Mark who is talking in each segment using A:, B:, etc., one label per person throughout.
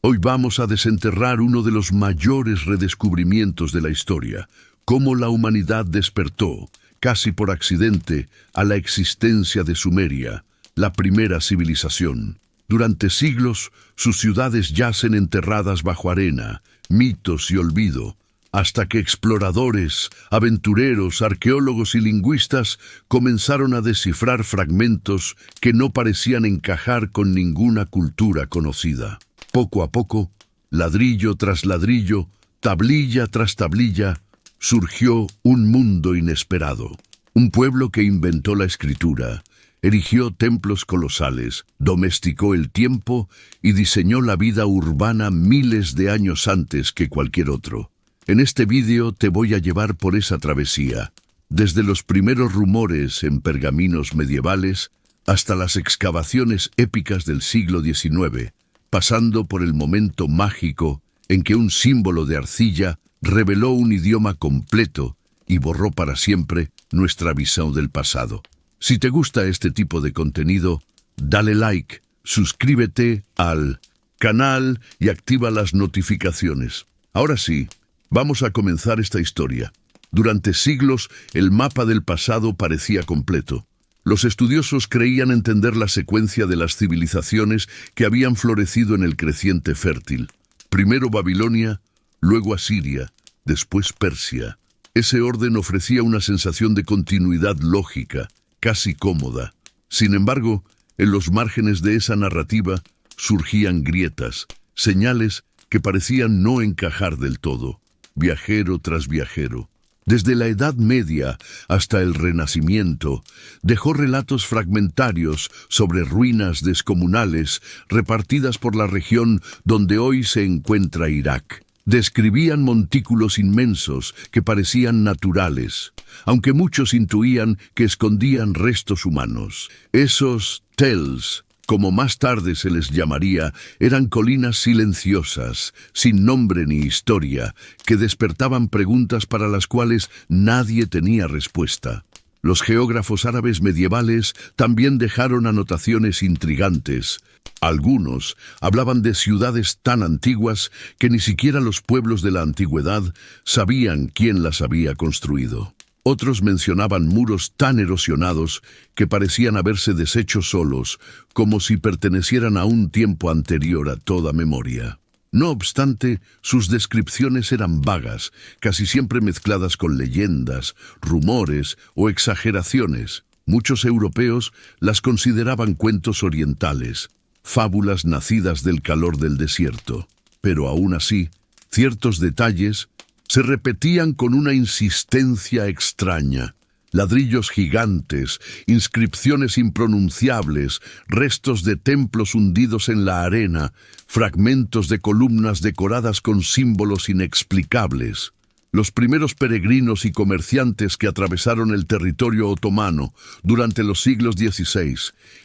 A: Hoy vamos a desenterrar uno de los mayores redescubrimientos de la historia, cómo la humanidad despertó, casi por accidente, a la existencia de Sumeria, la primera civilización. Durante siglos, sus ciudades yacen enterradas bajo arena, mitos y olvido, hasta que exploradores, aventureros, arqueólogos y lingüistas comenzaron a descifrar fragmentos que no parecían encajar con ninguna cultura conocida. Poco a poco, ladrillo tras ladrillo, tablilla tras tablilla, surgió un mundo inesperado. Un pueblo que inventó la escritura, erigió templos colosales, domesticó el tiempo y diseñó la vida urbana miles de años antes que cualquier otro. En este vídeo te voy a llevar por esa travesía, desde los primeros rumores en pergaminos medievales hasta las excavaciones épicas del siglo XIX, pasando por el momento mágico en que un símbolo de arcilla reveló un idioma completo y borró para siempre nuestra visión del pasado. Si te gusta este tipo de contenido, dale like, suscríbete al canal y activa las notificaciones. Ahora sí, vamos a comenzar esta historia. Durante siglos, el mapa del pasado parecía completo. Los estudiosos creían entender la secuencia de las civilizaciones que habían florecido en el creciente fértil. Primero Babilonia, luego Asiria, después Persia. Ese orden ofrecía una sensación de continuidad lógica, casi cómoda. Sin embargo, en los márgenes de esa narrativa surgían grietas, señales que parecían no encajar del todo. Viajero tras viajero, desde la Edad Media hasta el Renacimiento, dejó relatos fragmentarios sobre ruinas descomunales repartidas por la región donde hoy se encuentra Irak. Describían montículos inmensos que parecían naturales, aunque muchos intuían que escondían restos humanos. Esos tells, como más tarde se les llamaría, eran colinas silenciosas, sin nombre ni historia, que despertaban preguntas para las cuales nadie tenía respuesta. Los geógrafos árabes medievales también dejaron anotaciones intrigantes. Algunos hablaban de ciudades tan antiguas que ni siquiera los pueblos de la antigüedad sabían quién las había construido. Otros mencionaban muros tan erosionados que parecían haberse deshecho solos, como si pertenecieran a un tiempo anterior a toda memoria. No obstante, sus descripciones eran vagas, casi siempre mezcladas con leyendas, rumores o exageraciones. Muchos europeos las consideraban cuentos orientales, fábulas nacidas del calor del desierto. Pero aún así, ciertos detalles se repetían con una insistencia extraña. Ladrillos gigantes, inscripciones impronunciables, restos de templos hundidos en la arena, fragmentos de columnas decoradas con símbolos inexplicables. Los primeros peregrinos y comerciantes que atravesaron el territorio otomano durante los siglos XVI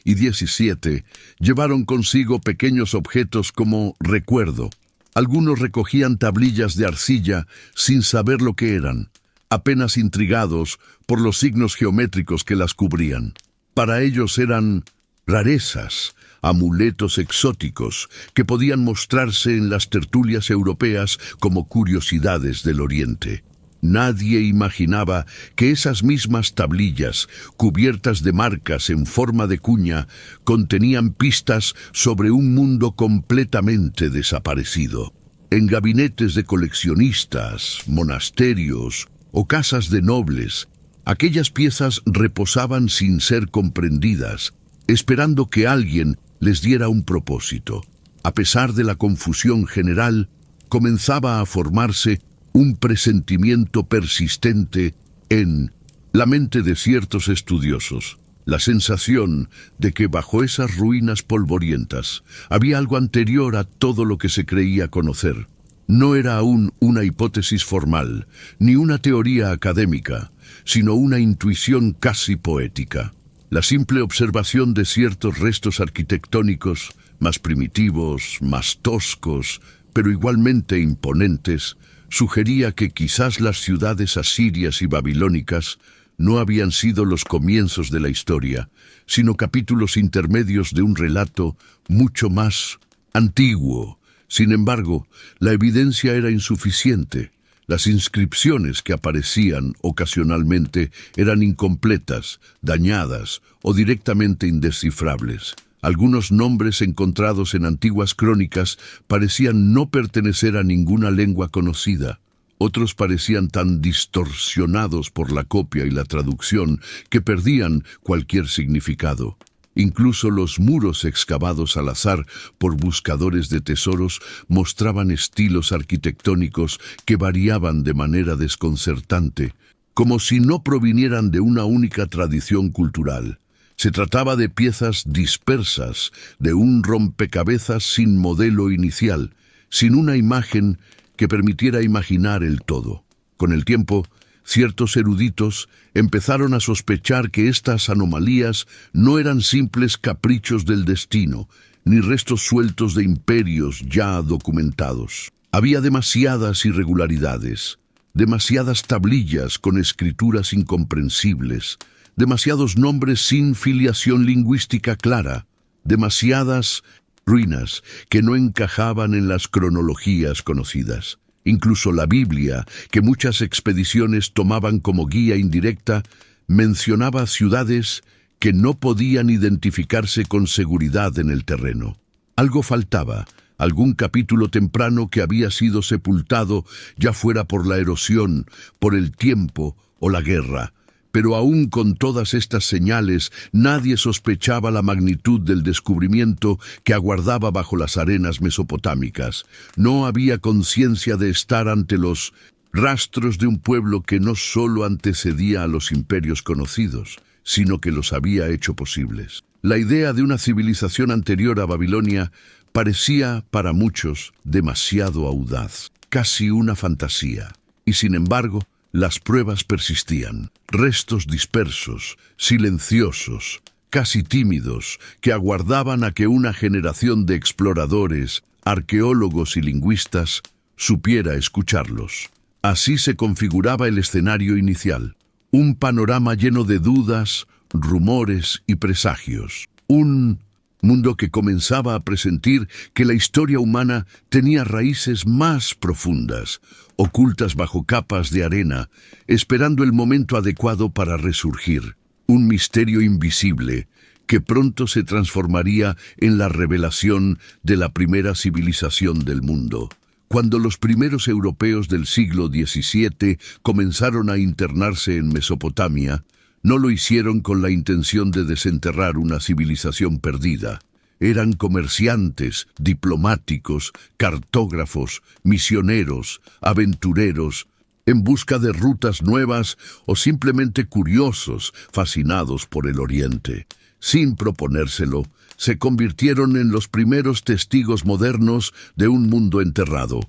A: y XVII llevaron consigo pequeños objetos como recuerdo. Algunos recogían tablillas de arcilla sin saber lo que eran, apenas intrigados por los signos geométricos que las cubrían. Para ellos eran rarezas, amuletos exóticos que podían mostrarse en las tertulias europeas como curiosidades del Oriente. Nadie imaginaba que esas mismas tablillas, cubiertas de marcas en forma de cuña, contenían pistas sobre un mundo completamente desaparecido. En gabinetes de coleccionistas, monasterios o casas de nobles, aquellas piezas reposaban sin ser comprendidas, esperando que alguien les diera un propósito. A pesar de la confusión general, comenzaba a formarse un presentimiento persistente en la mente de ciertos estudiosos, la sensación de que bajo esas ruinas polvorientas había algo anterior a todo lo que se creía conocer. No era aún una hipótesis formal, ni una teoría académica, sino una intuición casi poética. La simple observación de ciertos restos arquitectónicos, más primitivos, más toscos, pero igualmente imponentes, sugería que quizás las ciudades asirias y babilónicas no habían sido los comienzos de la historia, sino capítulos intermedios de un relato mucho más antiguo, Sin embargo, la evidencia era insuficiente. Las inscripciones que aparecían ocasionalmente eran incompletas, dañadas o directamente indescifrables. Algunos nombres encontrados en antiguas crónicas parecían no pertenecer a ninguna lengua conocida. Otros parecían tan distorsionados por la copia y la traducción que perdían cualquier significado. Incluso los muros excavados al azar por buscadores de tesoros mostraban estilos arquitectónicos que variaban de manera desconcertante, como si no provinieran de una única tradición cultural. Se trataba de piezas dispersas, de un rompecabezas sin modelo inicial, sin una imagen que permitiera imaginar el todo. Con el tiempo, ciertos eruditos empezaron a sospechar que estas anomalías no eran simples caprichos del destino, ni restos sueltos de imperios ya documentados. Había demasiadas irregularidades, demasiadas tablillas con escrituras incomprensibles, demasiados nombres sin filiación lingüística clara, demasiadas ruinas que no encajaban en las cronologías conocidas. Incluso la Biblia, que muchas expediciones tomaban como guía indirecta, mencionaba ciudades que no podían identificarse con seguridad en el terreno. Algo faltaba, algún capítulo temprano que había sido sepultado, ya fuera por la erosión, por el tiempo o la guerra. Pero aún con todas estas señales, nadie sospechaba la magnitud del descubrimiento que aguardaba bajo las arenas mesopotámicas. No había conciencia de estar ante los rastros de un pueblo que no solo antecedía a los imperios conocidos, sino que los había hecho posibles. La idea de una civilización anterior a Babilonia parecía, para muchos, demasiado audaz, casi una fantasía. Y sin embargo, las pruebas persistían. Restos dispersos, silenciosos, casi tímidos, que aguardaban a que una generación de exploradores, arqueólogos y lingüistas supiera escucharlos. Así se configuraba el escenario inicial. Un panorama lleno de dudas, rumores y presagios. Un mundo que comenzaba a presentir que la historia humana tenía raíces más profundas, ocultas bajo capas de arena, esperando el momento adecuado para resurgir. Un misterio invisible que pronto se transformaría en la revelación de la primera civilización del mundo. Cuando los primeros europeos del siglo XVII comenzaron a internarse en Mesopotamia, no lo hicieron con la intención de desenterrar una civilización perdida. Eran comerciantes, diplomáticos, cartógrafos, misioneros, aventureros, en busca de rutas nuevas o simplemente curiosos, fascinados por el Oriente. Sin proponérselo, se convirtieron en los primeros testigos modernos de un mundo enterrado.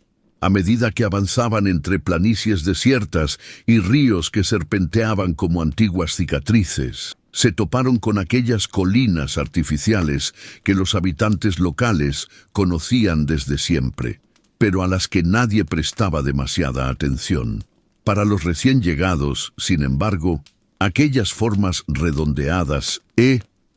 A: A medida que avanzaban entre planicies desiertas y ríos que serpenteaban como antiguas cicatrices, se toparon con aquellas colinas artificiales que los habitantes locales conocían desde siempre, pero a las que nadie prestaba demasiada atención. Para los recién llegados, sin embargo, aquellas formas redondeadas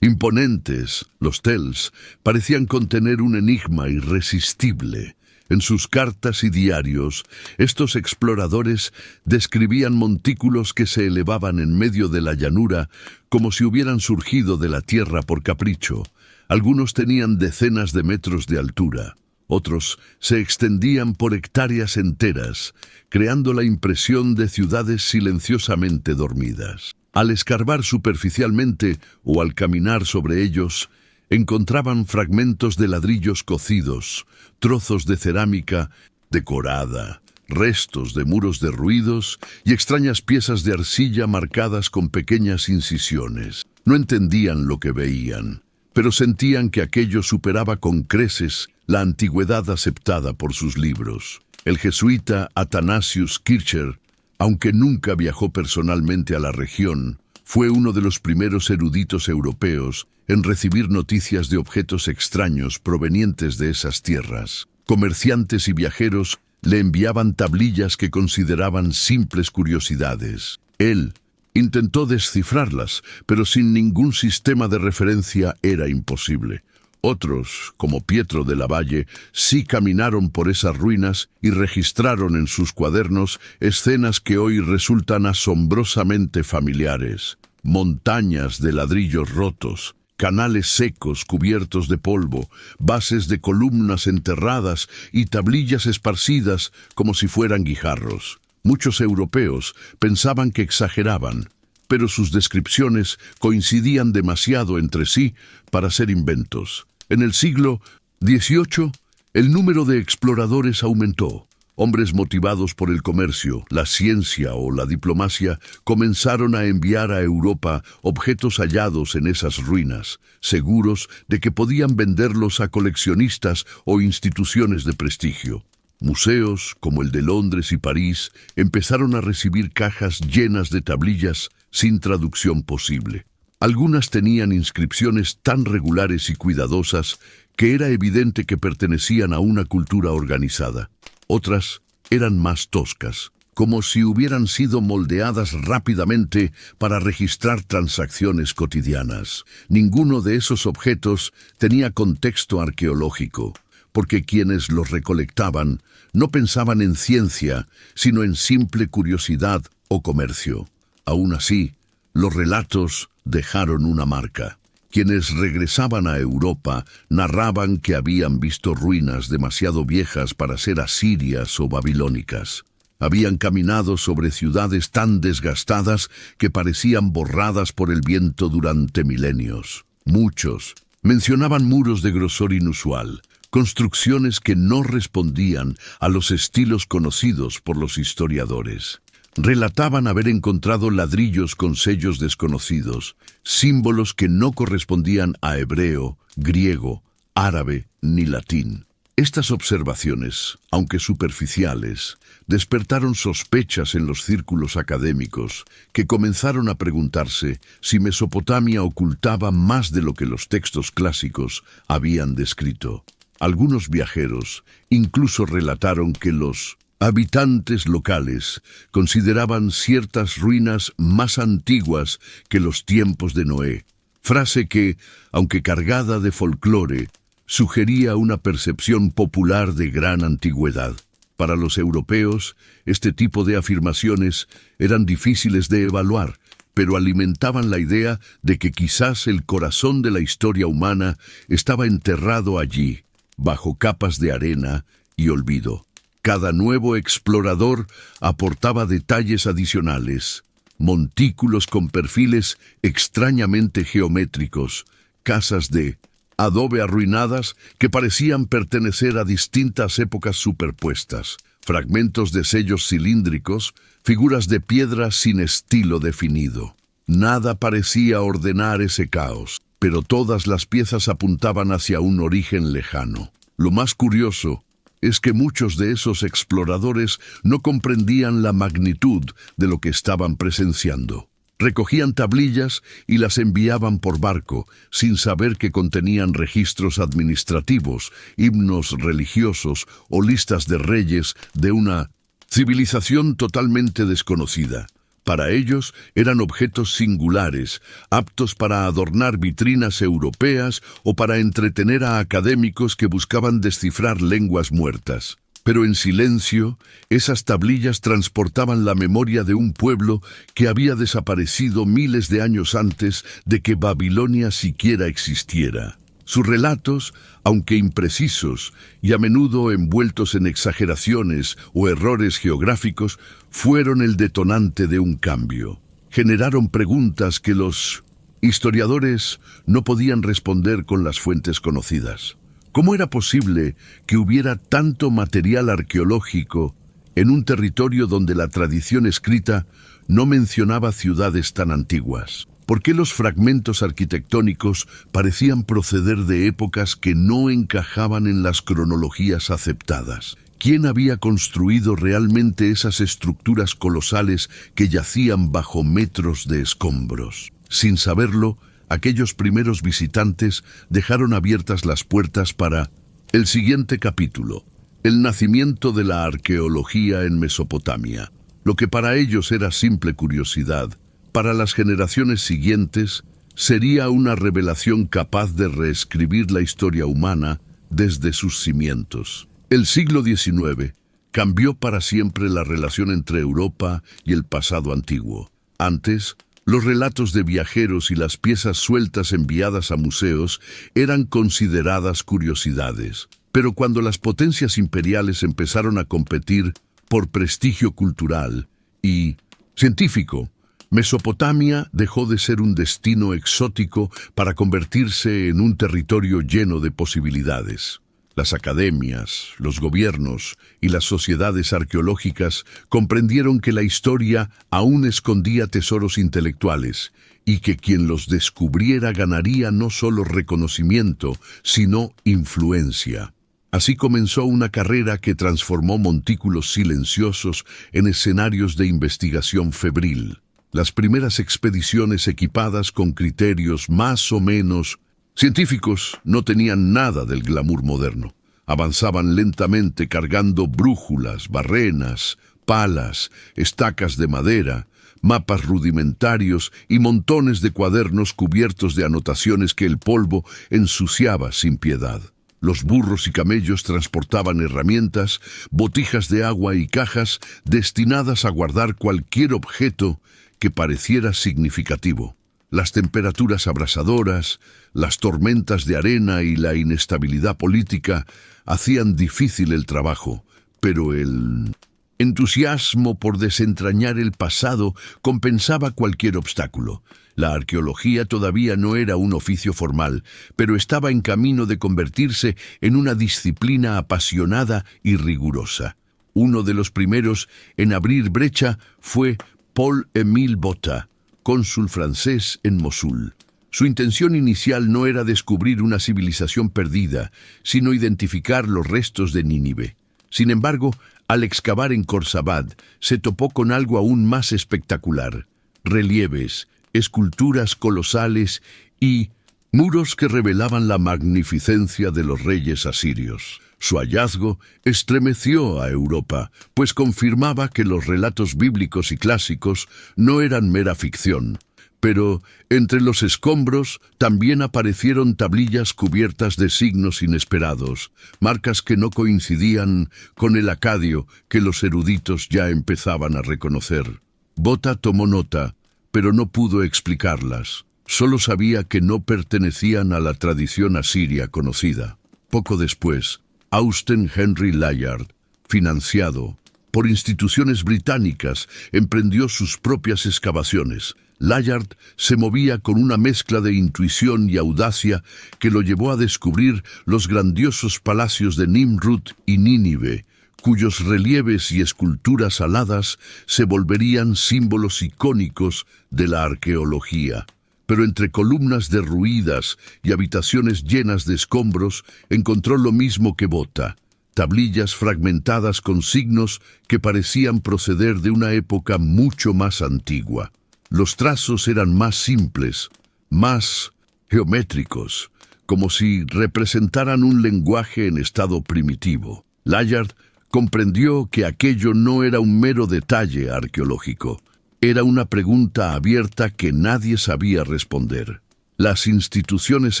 A: imponentes, los tels, parecían contener un enigma irresistible. En sus cartas y diarios, estos exploradores describían montículos que se elevaban en medio de la llanura como si hubieran surgido de la tierra por capricho. Algunos tenían decenas de metros de altura. Otros se extendían por hectáreas enteras, creando la impresión de ciudades silenciosamente dormidas. Al escarbar superficialmente o al caminar sobre ellos, encontraban fragmentos de ladrillos cocidos, trozos de cerámica decorada, restos de muros derruidos y extrañas piezas de arcilla marcadas con pequeñas incisiones. No entendían lo que veían, pero sentían que aquello superaba con creces la antigüedad aceptada por sus libros. El jesuita Athanasius Kircher, aunque nunca viajó personalmente a la región, fue uno de los primeros eruditos europeos en recibir noticias de objetos extraños provenientes de esas tierras. Comerciantes y viajeros le enviaban tablillas que consideraban simples curiosidades. Él intentó descifrarlas, pero sin ningún sistema de referencia era imposible. Otros, como Pietro de la Valle, sí caminaron por esas ruinas y registraron en sus cuadernos escenas que hoy resultan asombrosamente familiares. Montañas de ladrillos rotos, canales secos cubiertos de polvo, bases de columnas enterradas y tablillas esparcidas como si fueran guijarros. Muchos europeos pensaban que exageraban, pero sus descripciones coincidían demasiado entre sí para ser inventos. En el siglo XVIII, el número de exploradores aumentó. Hombres motivados por el comercio, la ciencia o la diplomacia comenzaron a enviar a Europa objetos hallados en esas ruinas, seguros de que podían venderlos a coleccionistas o instituciones de prestigio. Museos, como el de Londres y París, empezaron a recibir cajas llenas de tablillas sin traducción posible. Algunas tenían inscripciones tan regulares y cuidadosas que era evidente que pertenecían a una cultura organizada. Otras eran más toscas, como si hubieran sido moldeadas rápidamente para registrar transacciones cotidianas. Ninguno de esos objetos tenía contexto arqueológico, porque quienes los recolectaban no pensaban en ciencia, sino en simple curiosidad o comercio. Aún así, los relatos dejaron una marca. Quienes regresaban a Europa narraban que habían visto ruinas demasiado viejas para ser asirias o babilónicas. Habían caminado sobre ciudades tan desgastadas que parecían borradas por el viento durante milenios. Muchos mencionaban muros de grosor inusual, construcciones que no respondían a los estilos conocidos por los historiadores. Relataban haber encontrado ladrillos con sellos desconocidos, símbolos que no correspondían a hebreo, griego, árabe ni latín. Estas observaciones, aunque superficiales, despertaron sospechas en los círculos académicos, que comenzaron a preguntarse si Mesopotamia ocultaba más de lo que los textos clásicos habían descrito. Algunos viajeros incluso relataron que los habitantes locales consideraban ciertas ruinas más antiguas que los tiempos de Noé, frase que, aunque cargada de folclore, sugería una percepción popular de gran antigüedad. Para los europeos, este tipo de afirmaciones eran difíciles de evaluar, pero alimentaban la idea de que quizás el corazón de la historia humana estaba enterrado allí, bajo capas de arena y olvido. Cada nuevo explorador aportaba detalles adicionales, montículos con perfiles extrañamente geométricos, casas de adobe arruinadas que parecían pertenecer a distintas épocas superpuestas, fragmentos de sellos cilíndricos, figuras de piedra sin estilo definido. Nada parecía ordenar ese caos, pero todas las piezas apuntaban hacia un origen lejano. Lo más curioso es que muchos de esos exploradores no comprendían la magnitud de lo que estaban presenciando. Recogían tablillas y las enviaban por barco, sin saber que contenían registros administrativos, himnos religiosos o listas de reyes de una civilización totalmente desconocida. Para ellos eran objetos singulares, aptos para adornar vitrinas europeas o para entretener a académicos que buscaban descifrar lenguas muertas. Pero en silencio, esas tablillas transportaban la memoria de un pueblo que había desaparecido miles de años antes de que Babilonia siquiera existiera. Sus relatos, aunque imprecisos y a menudo envueltos en exageraciones o errores geográficos, fueron el detonante de un cambio. Generaron preguntas que los historiadores no podían responder con las fuentes conocidas. ¿Cómo era posible que hubiera tanto material arqueológico en un territorio donde la tradición escrita no mencionaba ciudades tan antiguas? ¿Por qué los fragmentos arquitectónicos parecían proceder de épocas que no encajaban en las cronologías aceptadas? ¿Quién había construido realmente esas estructuras colosales que yacían bajo metros de escombros? Sin saberlo, aquellos primeros visitantes dejaron abiertas las puertas para el siguiente capítulo, el nacimiento de la arqueología en Mesopotamia. Lo que para ellos era simple curiosidad, para las generaciones siguientes sería una revelación capaz de reescribir la historia humana desde sus cimientos. El siglo XIX cambió para siempre la relación entre Europa y el pasado antiguo. Antes, los relatos de viajeros y las piezas sueltas enviadas a museos eran consideradas curiosidades. Pero cuando las potencias imperiales empezaron a competir por prestigio cultural y científico, Mesopotamia dejó de ser un destino exótico para convertirse en un territorio lleno de posibilidades. Las academias, los gobiernos y las sociedades arqueológicas comprendieron que la historia aún escondía tesoros intelectuales y que quien los descubriera ganaría no solo reconocimiento, sino influencia. Así comenzó una carrera que transformó montículos silenciosos en escenarios de investigación febril. Las primeras expediciones equipadas con criterios más o menos científicos no tenían nada del glamour moderno. Avanzaban lentamente cargando brújulas, barrenas, palas, estacas de madera, mapas rudimentarios y montones de cuadernos cubiertos de anotaciones que el polvo ensuciaba sin piedad. Los burros y camellos transportaban herramientas, botijas de agua y cajas destinadas a guardar cualquier objeto que pareciera significativo. Las temperaturas abrasadoras, las tormentas de arena y la inestabilidad política hacían difícil el trabajo, pero el entusiasmo por desentrañar el pasado compensaba cualquier obstáculo. La arqueología todavía no era un oficio formal, pero estaba en camino de convertirse en una disciplina apasionada y rigurosa. Uno de los primeros en abrir brecha fue Paul-Émile Botta, cónsul francés en Mosul. Su intención inicial no era descubrir una civilización perdida, sino identificar los restos de Nínive. Sin embargo, al excavar en Khorsabad, se topó con algo aún más espectacular: relieves, esculturas colosales y muros que revelaban la magnificencia de los reyes asirios. Su hallazgo estremeció a Europa, pues confirmaba que los relatos bíblicos y clásicos no eran mera ficción. Pero entre los escombros también aparecieron tablillas cubiertas de signos inesperados, marcas que no coincidían con el acadio que los eruditos ya empezaban a reconocer. Botta tomó nota, pero no pudo explicarlas. Solo sabía que no pertenecían a la tradición asiria conocida. Poco después, Austen Henry Layard, financiado por instituciones británicas, emprendió sus propias excavaciones. Layard se movía con una mezcla de intuición y audacia que lo llevó a descubrir los grandiosos palacios de Nimrud y Nínive, cuyos relieves y esculturas aladas se volverían símbolos icónicos de la arqueología. Pero entre columnas derruidas y habitaciones llenas de escombros encontró lo mismo que Botta: tablillas fragmentadas con signos que parecían proceder de una época mucho más antigua. Los trazos eran más simples, más geométricos, como si representaran un lenguaje en estado primitivo. Layard comprendió que aquello no era un mero detalle arqueológico. Era una pregunta abierta que nadie sabía responder. Las instituciones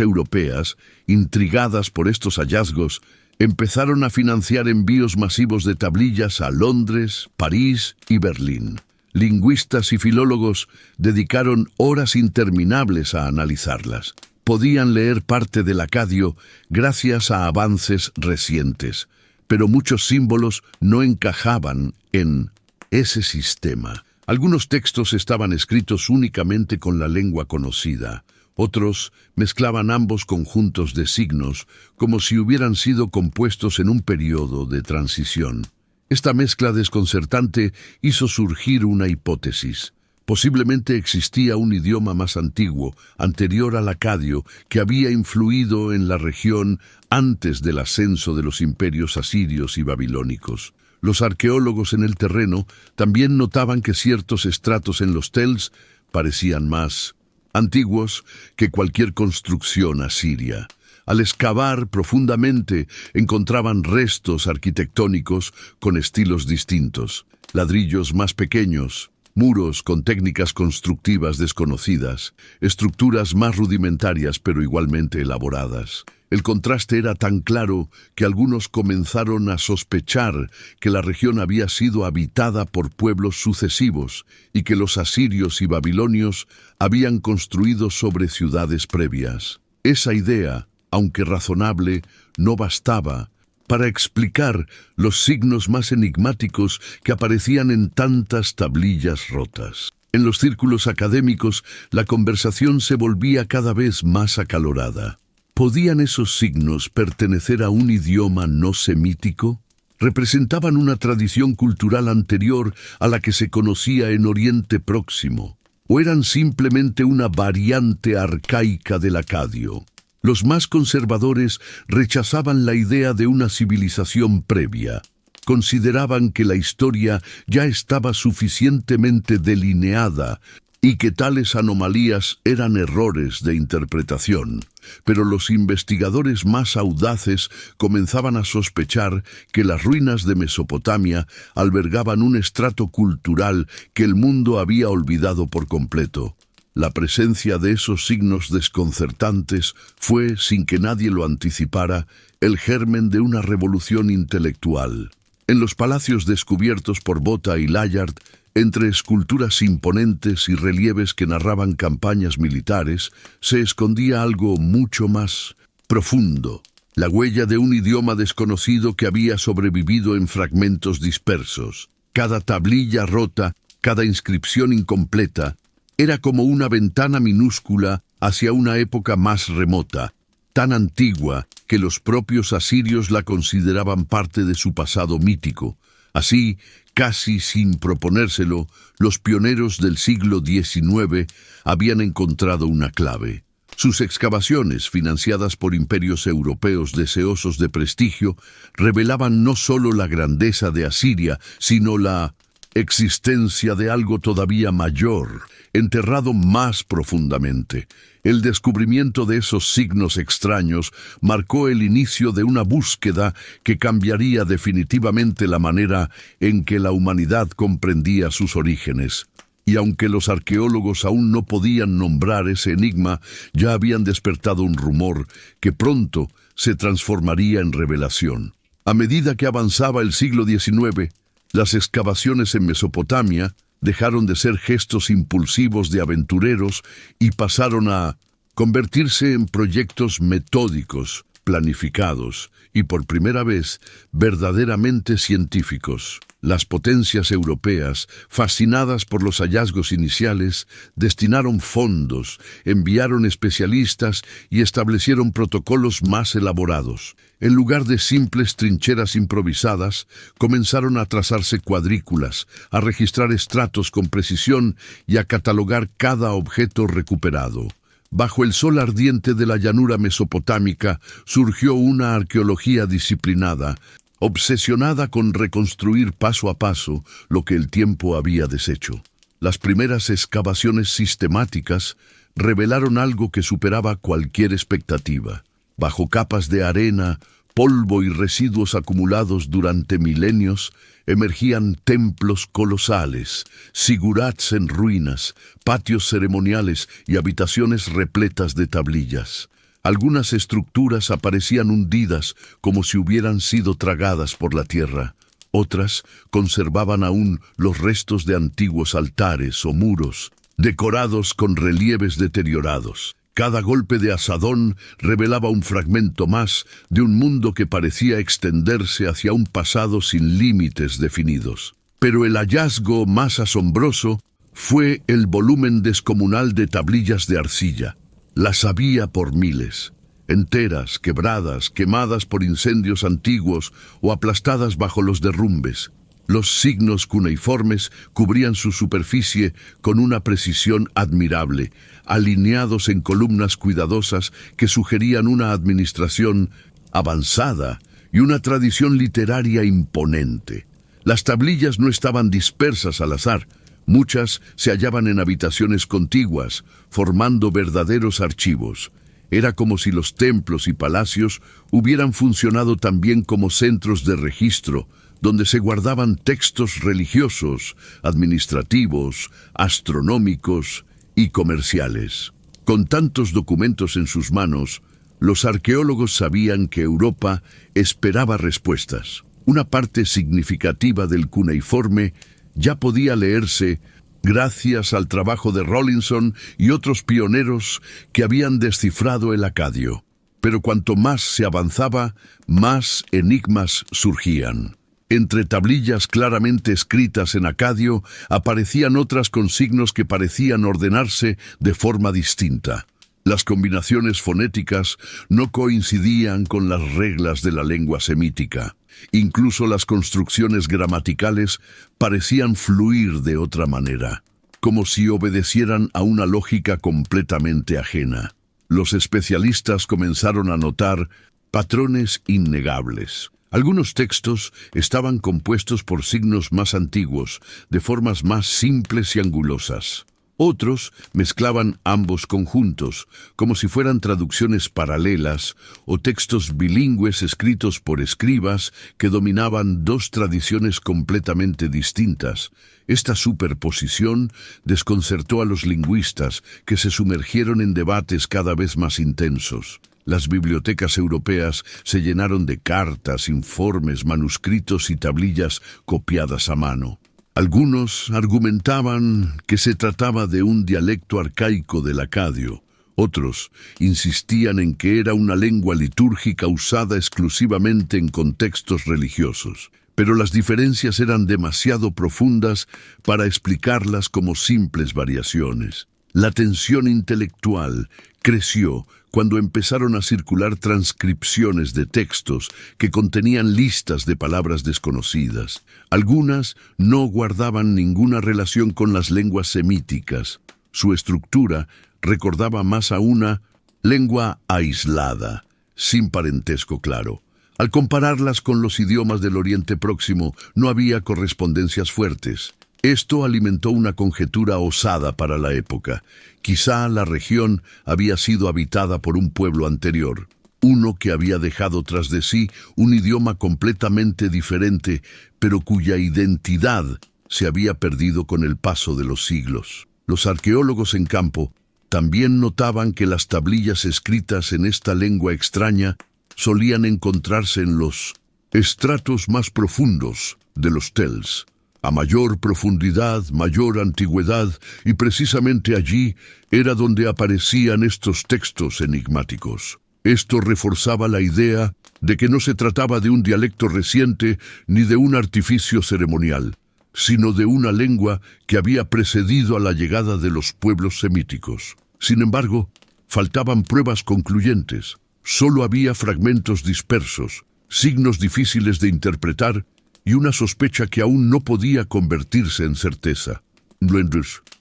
A: europeas, intrigadas por estos hallazgos, empezaron a financiar envíos masivos de tablillas a Londres, París y Berlín. Lingüistas y filólogos dedicaron horas interminables a analizarlas. Podían leer parte del acadio gracias a avances recientes, pero muchos símbolos no encajaban en ese sistema. Algunos textos estaban escritos únicamente con la lengua conocida. Otros mezclaban ambos conjuntos de signos como si hubieran sido compuestos en un periodo de transición. Esta mezcla desconcertante hizo surgir una hipótesis. Posiblemente existía un idioma más antiguo, anterior al acadio, que había influido en la región antes del ascenso de los imperios asirios y babilónicos. Los arqueólogos en el terreno también notaban que ciertos estratos en los tels parecían más antiguos que cualquier construcción asiria. Al excavar profundamente, encontraban restos arquitectónicos con estilos distintos: ladrillos más pequeños, muros con técnicas constructivas desconocidas, estructuras más rudimentarias pero igualmente elaboradas. El contraste era tan claro que algunos comenzaron a sospechar que la región había sido habitada por pueblos sucesivos y que los asirios y babilonios habían construido sobre ciudades previas. Esa idea, aunque razonable, no bastaba para explicar los signos más enigmáticos que aparecían en tantas tablillas rotas. En los círculos académicos, la conversación se volvía cada vez más acalorada. ¿Podían esos signos pertenecer a un idioma no semítico? ¿Representaban una tradición cultural anterior a la que se conocía en Oriente Próximo? ¿O eran simplemente una variante arcaica del acadio? Los más conservadores rechazaban la idea de una civilización previa. Consideraban que la historia ya estaba suficientemente delineada y que tales anomalías eran errores de interpretación. Pero los investigadores más audaces comenzaban a sospechar que las ruinas de Mesopotamia albergaban un estrato cultural que el mundo había olvidado por completo. La presencia de esos signos desconcertantes fue, sin que nadie lo anticipara, el germen de una revolución intelectual. En los palacios descubiertos por Botta y Layard, entre esculturas imponentes y relieves que narraban campañas militares, se escondía algo mucho más profundo, la huella de un idioma desconocido que había sobrevivido en fragmentos dispersos. Cada tablilla rota, cada inscripción incompleta, era como una ventana minúscula hacia una época más remota, tan antigua que los propios asirios la consideraban parte de su pasado mítico. Así, casi sin proponérselo, los pioneros del siglo XIX habían encontrado una clave. Sus excavaciones, financiadas por imperios europeos deseosos de prestigio, revelaban no solo la grandeza de Asiria, sino la existencia de algo todavía mayor, enterrado más profundamente. El descubrimiento de esos signos extraños marcó el inicio de una búsqueda que cambiaría definitivamente la manera en que la humanidad comprendía sus orígenes. Y aunque los arqueólogos aún no podían nombrar ese enigma, ya habían despertado un rumor que pronto se transformaría en revelación. A medida que avanzaba el siglo XIX, las excavaciones en Mesopotamia dejaron de ser gestos impulsivos de aventureros y pasaron a convertirse en proyectos metódicos, planificados y por primera vez verdaderamente científicos. Las potencias europeas, fascinadas por los hallazgos iniciales, destinaron fondos, enviaron especialistas y establecieron protocolos más elaborados. En lugar de simples trincheras improvisadas, comenzaron a trazarse cuadrículas, a registrar estratos con precisión y a catalogar cada objeto recuperado. Bajo el sol ardiente de la llanura mesopotámica surgió una arqueología disciplinada, obsesionada con reconstruir paso a paso lo que el tiempo había deshecho. Las primeras excavaciones sistemáticas revelaron algo que superaba cualquier expectativa. Bajo capas de arena, polvo y residuos acumulados durante milenios, emergían templos colosales, zigurats en ruinas, patios ceremoniales y habitaciones repletas de tablillas. Algunas estructuras aparecían hundidas como si hubieran sido tragadas por la tierra. Otras conservaban aún los restos de antiguos altares o muros, decorados con relieves deteriorados. Cada golpe de azadón revelaba un fragmento más de un mundo que parecía extenderse hacia un pasado sin límites definidos. Pero el hallazgo más asombroso fue el volumen descomunal de tablillas de arcilla. Las había por miles, enteras, quebradas, quemadas por incendios antiguos o aplastadas bajo los derrumbes. Los signos cuneiformes cubrían su superficie con una precisión admirable, alineados en columnas cuidadosas que sugerían una administración avanzada y una tradición literaria imponente. Las tablillas no estaban dispersas al azar. Muchas se hallaban en habitaciones contiguas, formando verdaderos archivos. Era como si los templos y palacios hubieran funcionado también como centros de registro, donde se guardaban textos religiosos, administrativos, astronómicos y comerciales. Con tantos documentos en sus manos, los arqueólogos sabían que Europa esperaba respuestas. Una parte significativa del cuneiforme ya podía leerse gracias al trabajo de Rawlinson y otros pioneros que habían descifrado el acadio. Pero cuanto más se avanzaba, más enigmas surgían. Entre tablillas claramente escritas en acadio aparecían otras con signos que parecían ordenarse de forma distinta. Las combinaciones fonéticas no coincidían con las reglas de la lengua semítica. Incluso las construcciones gramaticales parecían fluir de otra manera, como si obedecieran a una lógica completamente ajena. Los especialistas comenzaron a notar patrones innegables. Algunos textos estaban compuestos por signos más antiguos, de formas más simples y angulosas. Otros mezclaban ambos conjuntos, como si fueran traducciones paralelas o textos bilingües escritos por escribas que dominaban dos tradiciones completamente distintas. Esta superposición desconcertó a los lingüistas, que se sumergieron en debates cada vez más intensos. Las bibliotecas europeas se llenaron de cartas, informes, manuscritos y tablillas copiadas a mano. Algunos argumentaban que se trataba de un dialecto arcaico del acadio. Otros insistían en que era una lengua litúrgica usada exclusivamente en contextos religiosos. Pero las diferencias eran demasiado profundas para explicarlas como simples variaciones. La tensión intelectual creció cuando empezaron a circular transcripciones de textos que contenían listas de palabras desconocidas. Algunas no guardaban ninguna relación con las lenguas semíticas. Su estructura recordaba más a una lengua aislada, sin parentesco claro. Al compararlas con los idiomas del Oriente Próximo, no había correspondencias fuertes. Esto alimentó una conjetura osada para la época. Quizá la región había sido habitada por un pueblo anterior, uno que había dejado tras de sí un idioma completamente diferente, pero cuya identidad se había perdido con el paso de los siglos. Los arqueólogos en campo también notaban que las tablillas escritas en esta lengua extraña solían encontrarse en los estratos más profundos de los tels. A mayor profundidad, mayor antigüedad, y precisamente allí era donde aparecían estos textos enigmáticos. Esto reforzaba la idea de que no se trataba de un dialecto reciente ni de un artificio ceremonial, sino de una lengua que había precedido a la llegada de los pueblos semíticos. Sin embargo, faltaban pruebas concluyentes. Solo había fragmentos dispersos, signos difíciles de interpretar y una sospecha que aún no podía convertirse en certeza. En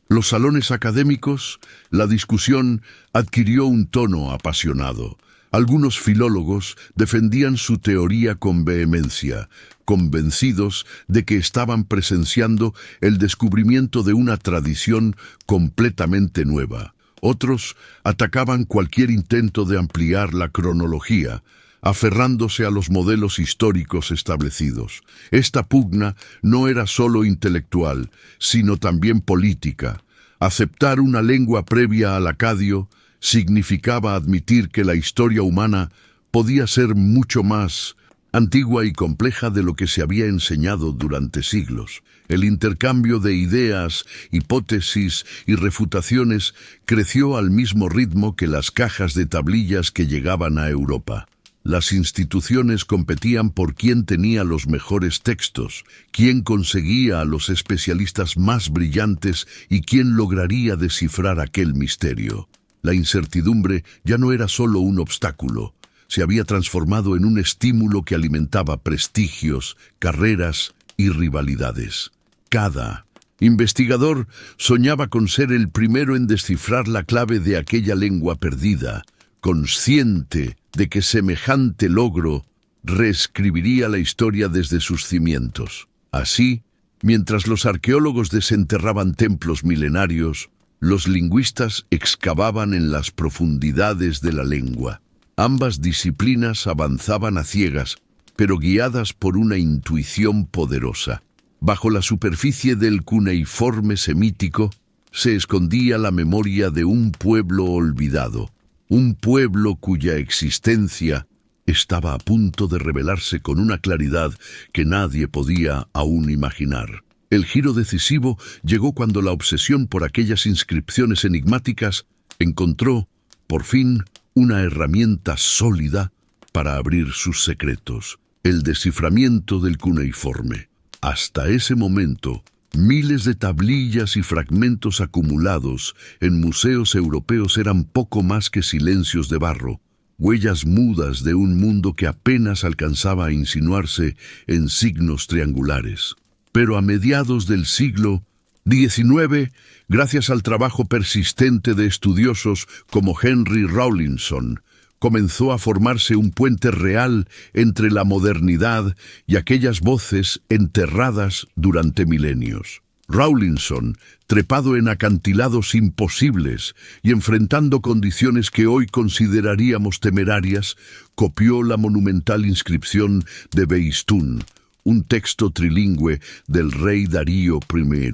A: los salones académicos, la discusión adquirió un tono apasionado. Algunos filólogos defendían su teoría con vehemencia, convencidos de que estaban presenciando el descubrimiento de una tradición completamente nueva. Otros atacaban cualquier intento de ampliar la cronología, aferrándose a los modelos históricos establecidos. Esta pugna no era solo intelectual, sino también política. Aceptar una lengua previa al acadio significaba admitir que la historia humana podía ser mucho más antigua y compleja de lo que se había enseñado durante siglos. El intercambio de ideas, hipótesis y refutaciones creció al mismo ritmo que las cajas de tablillas que llegaban a Europa. Las instituciones competían por quién tenía los mejores textos, quién conseguía a los especialistas más brillantes y quién lograría descifrar aquel misterio. La incertidumbre ya no era solo un obstáculo, se había transformado en un estímulo que alimentaba prestigios, carreras y rivalidades. Cada investigador soñaba con ser el primero en descifrar la clave de aquella lengua perdida, consciente de que semejante logro reescribiría la historia desde sus cimientos. Así, mientras los arqueólogos desenterraban templos milenarios, los lingüistas excavaban en las profundidades de la lengua. Ambas disciplinas avanzaban a ciegas, pero guiadas por una intuición poderosa. Bajo la superficie del cuneiforme semítico se escondía la memoria de un pueblo olvidado, un pueblo cuya existencia estaba a punto de revelarse con una claridad que nadie podía aún imaginar. El giro decisivo llegó cuando la obsesión por aquellas inscripciones enigmáticas encontró, por fin, una herramienta sólida para abrir sus secretos: el desciframiento del cuneiforme. Hasta ese momento, miles de tablillas y fragmentos acumulados en museos europeos eran poco más que silencios de barro, huellas mudas de un mundo que apenas alcanzaba a insinuarse en signos triangulares. Pero a mediados del siglo XIX, gracias al trabajo persistente de estudiosos como Henry Rawlinson, comenzó a formarse un puente real entre la modernidad y aquellas voces enterradas durante milenios. Rawlinson, trepado en acantilados imposibles y enfrentando condiciones que hoy consideraríamos temerarias, copió la monumental inscripción de Behistún, un texto trilingüe del rey Darío I.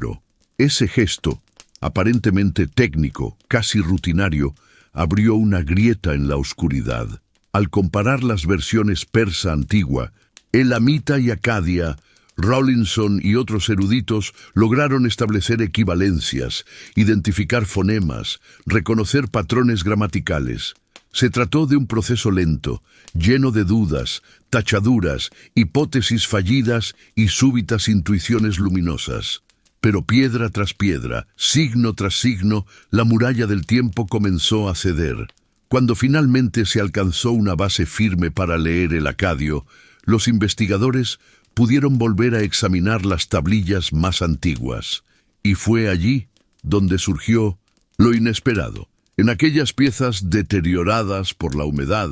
A: Ese gesto, aparentemente técnico, casi rutinario, abrió una grieta en la oscuridad. Al comparar las versiones persa antigua, elamita y acadia, Rawlinson y otros eruditos lograron establecer equivalencias, identificar fonemas, reconocer patrones gramaticales. Se trató de un proceso lento, lleno de dudas, tachaduras, hipótesis fallidas y súbitas intuiciones luminosas. Pero piedra tras piedra, signo tras signo, la muralla del tiempo comenzó a ceder. Cuando finalmente se alcanzó una base firme para leer el acadio, los investigadores pudieron volver a examinar las tablillas más antiguas. Y fue allí donde surgió lo inesperado. En aquellas piezas deterioradas por la humedad,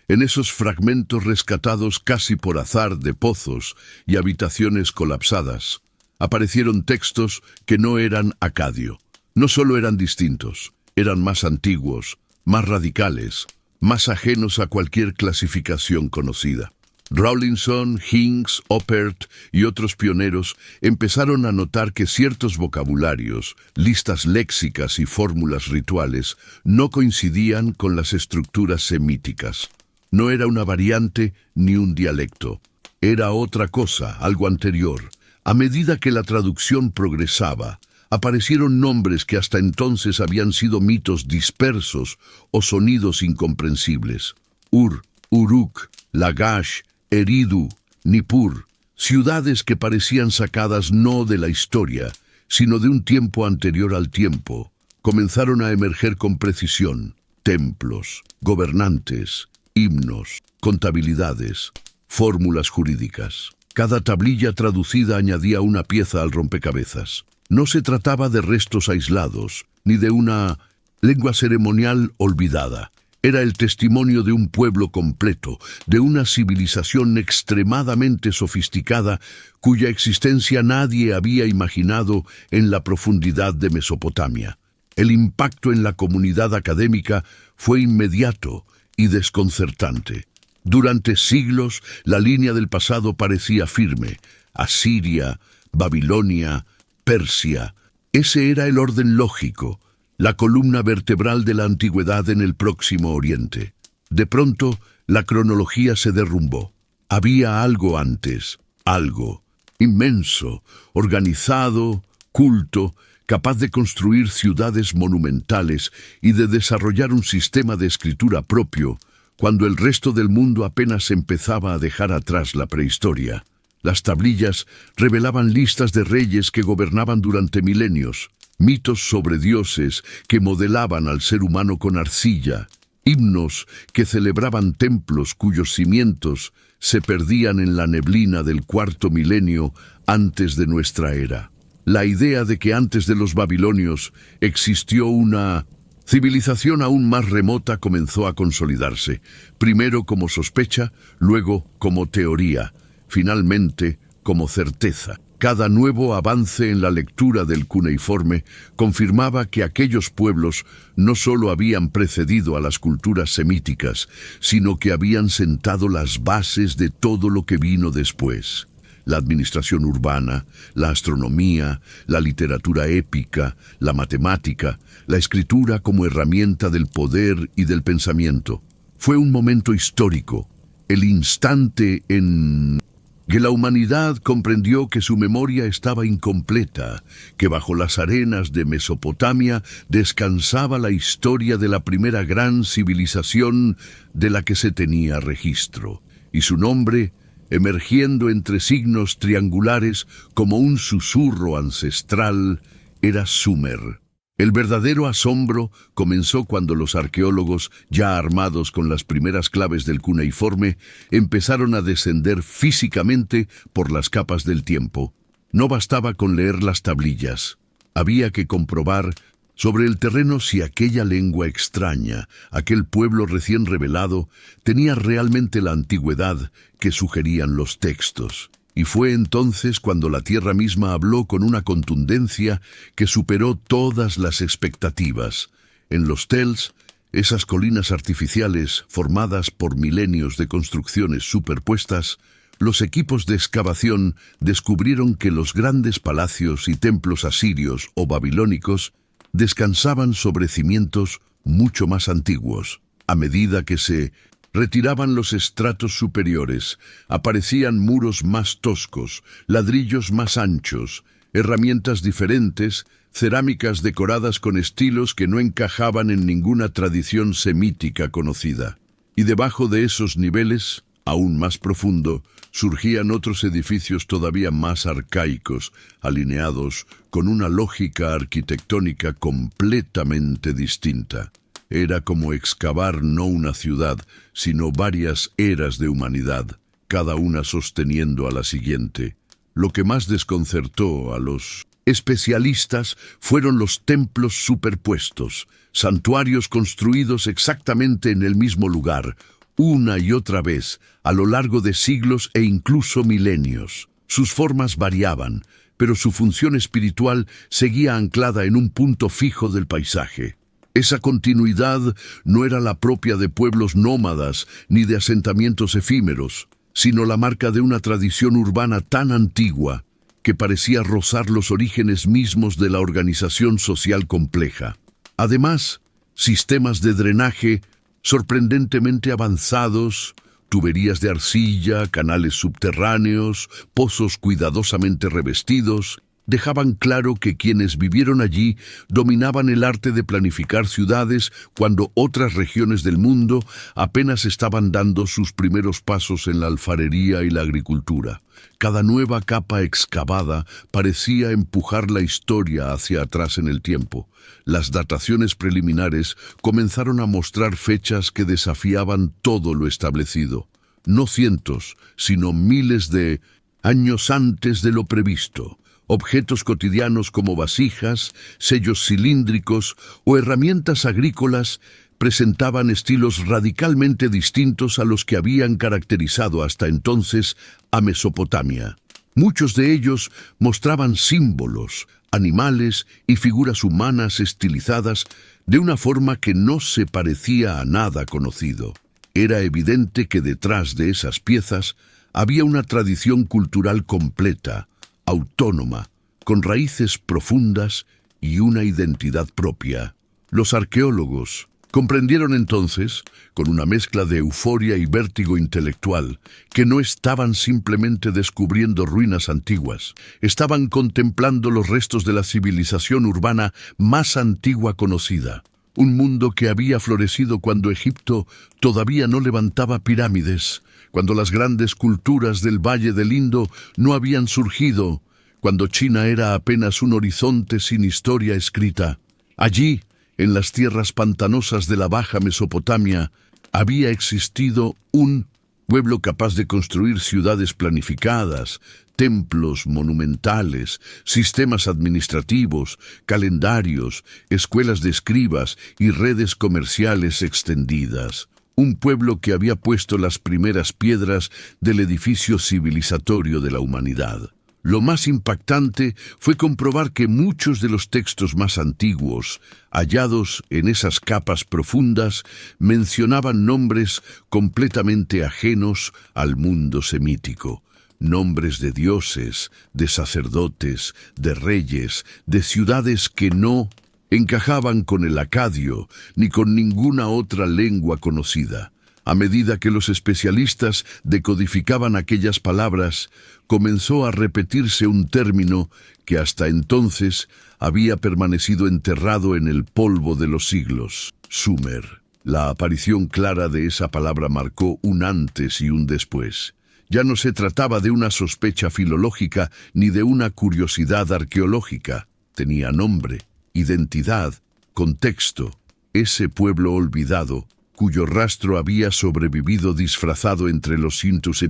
A: en esos fragmentos rescatados casi por azar de pozos y habitaciones colapsadas, aparecieron textos que no eran acadio. No solo eran distintos, eran más antiguos, más radicales, más ajenos a cualquier clasificación conocida. Rawlinson, Hincks, Oppert y otros pioneros empezaron a notar que ciertos vocabularios, listas léxicas y fórmulas rituales no coincidían con las estructuras semíticas. No era una variante ni un dialecto. Era otra cosa, algo anterior. A medida que la traducción progresaba, aparecieron nombres que hasta entonces habían sido mitos dispersos o sonidos incomprensibles. Ur, Uruk, Lagash, Eridu, Nippur, ciudades que parecían sacadas no de la historia, sino de un tiempo anterior al tiempo, comenzaron a emerger con precisión: templos, gobernantes, himnos, contabilidades, fórmulas jurídicas. Cada tablilla traducida añadía una pieza al rompecabezas. No se trataba de restos aislados, ni de una lengua ceremonial olvidada. Era el testimonio de un pueblo completo, de una civilización extremadamente sofisticada, cuya existencia nadie había imaginado en la profundidad de Mesopotamia. El impacto en la comunidad académica fue inmediato y desconcertante. Durante siglos, la línea del pasado parecía firme: Asiria, Babilonia, Persia. Ese era el orden lógico, la columna vertebral de la antigüedad en el Próximo Oriente. De pronto, la cronología se derrumbó. Había algo antes, algo inmenso, organizado, culto, capaz de construir ciudades monumentales y de desarrollar un sistema de escritura propio, cuando el resto del mundo apenas empezaba a dejar atrás la prehistoria. Las tablillas revelaban listas de reyes que gobernaban durante milenios, mitos sobre dioses que modelaban al ser humano con arcilla, himnos que celebraban templos cuyos cimientos se perdían en la neblina del cuarto milenio antes de nuestra era. La idea de que antes de los babilonios existió una civilización aún más remota comenzó a consolidarse, primero como sospecha, luego como teoría, finalmente como certeza. Cada nuevo avance en la lectura del cuneiforme confirmaba que aquellos pueblos no solo habían precedido a las culturas semíticas, sino que habían sentado las bases de todo lo que vino después. La administración urbana, la astronomía, la literatura épica, la matemática, la escritura como herramienta del poder y del pensamiento. Fue un momento histórico, el instante en que la humanidad comprendió que su memoria estaba incompleta, que bajo las arenas de Mesopotamia descansaba la historia de la primera gran civilización de la que se tenía registro, y su nombre, emergiendo entre signos triangulares como un susurro ancestral, era Sumer. El verdadero asombro comenzó cuando los arqueólogos, ya armados con las primeras claves del cuneiforme, empezaron a descender físicamente por las capas del tiempo. No bastaba con leer las tablillas. Había que comprobar sobre el terreno si aquella lengua extraña, aquel pueblo recién revelado, tenía realmente la antigüedad que sugerían los textos. Y fue entonces cuando la tierra misma habló con una contundencia que superó todas las expectativas. En los Tells, esas colinas artificiales formadas por milenios de construcciones superpuestas, los equipos de excavación descubrieron que los grandes palacios y templos asirios o babilónicos descansaban sobre cimientos mucho más antiguos. A medida que se retiraban los estratos superiores, aparecían muros más toscos, ladrillos más anchos, herramientas diferentes, cerámicas decoradas con estilos que no encajaban en ninguna tradición semítica conocida. Y debajo de esos niveles, aún más profundo, surgían otros edificios todavía más arcaicos, alineados con una lógica arquitectónica completamente distinta. Era como excavar no una ciudad, sino varias eras de humanidad, cada una sosteniendo a la siguiente. Lo que más desconcertó a los especialistas fueron los templos superpuestos, santuarios construidos exactamente en el mismo lugar, una y otra vez, a lo largo de siglos e incluso milenios. Sus formas variaban, pero su función espiritual seguía anclada en un punto fijo del paisaje. Esa continuidad no era la propia de pueblos nómadas ni de asentamientos efímeros, sino la marca de una tradición urbana tan antigua que parecía rozar los orígenes mismos de la organización social compleja. Además, sistemas de drenaje sorprendentemente avanzados, tuberías de arcilla, canales subterráneos, pozos cuidadosamente revestidos, dejaban claro que quienes vivieron allí dominaban el arte de planificar ciudades cuando otras regiones del mundo apenas estaban dando sus primeros pasos en la alfarería y la agricultura. Cada nueva capa excavada parecía empujar la historia hacia atrás en el tiempo. Las dataciones preliminares comenzaron a mostrar fechas que desafiaban todo lo establecido. No cientos, sino miles de años antes de lo previsto. Objetos cotidianos como vasijas, sellos cilíndricos o herramientas agrícolas presentaban estilos radicalmente distintos a los que habían caracterizado hasta entonces a Mesopotamia. Muchos de ellos mostraban símbolos, animales y figuras humanas estilizadas de una forma que no se parecía a nada conocido. Era evidente que detrás de esas piezas había una tradición cultural completa, autónoma, con raíces profundas y una identidad propia. Los arqueólogos comprendieron entonces, con una mezcla de euforia y vértigo intelectual, que no estaban simplemente descubriendo ruinas antiguas, estaban contemplando los restos de la civilización urbana más antigua conocida. Un mundo que había florecido cuando Egipto todavía no levantaba pirámides, cuando las grandes culturas del Valle del Indo no habían surgido, cuando China era apenas un horizonte sin historia escrita. Allí, en las tierras pantanosas de la Baja Mesopotamia, había existido un pueblo capaz de construir ciudades planificadas, templos monumentales, sistemas administrativos, calendarios, escuelas de escribas y redes comerciales extendidas. Un pueblo que había puesto las primeras piedras del edificio civilizatorio de la humanidad. Lo más impactante fue comprobar que muchos de los textos más antiguos, hallados en esas capas profundas, mencionaban nombres completamente ajenos al mundo semítico. Nombres de dioses, de sacerdotes, de reyes, de ciudades que no encajaban con el acadio ni con ninguna otra lengua conocida. A medida que los especialistas decodificaban aquellas palabras, comenzó a repetirse un término que hasta entonces había permanecido enterrado en el polvo de los siglos: Sumer. La aparición clara de esa palabra marcó un antes y un después. Ya no se trataba de una sospecha filológica ni de una curiosidad arqueológica. Tenía nombre, identidad, contexto. Ese pueblo olvidado, cuyo rastro había sobrevivido disfrazado entre los cintos y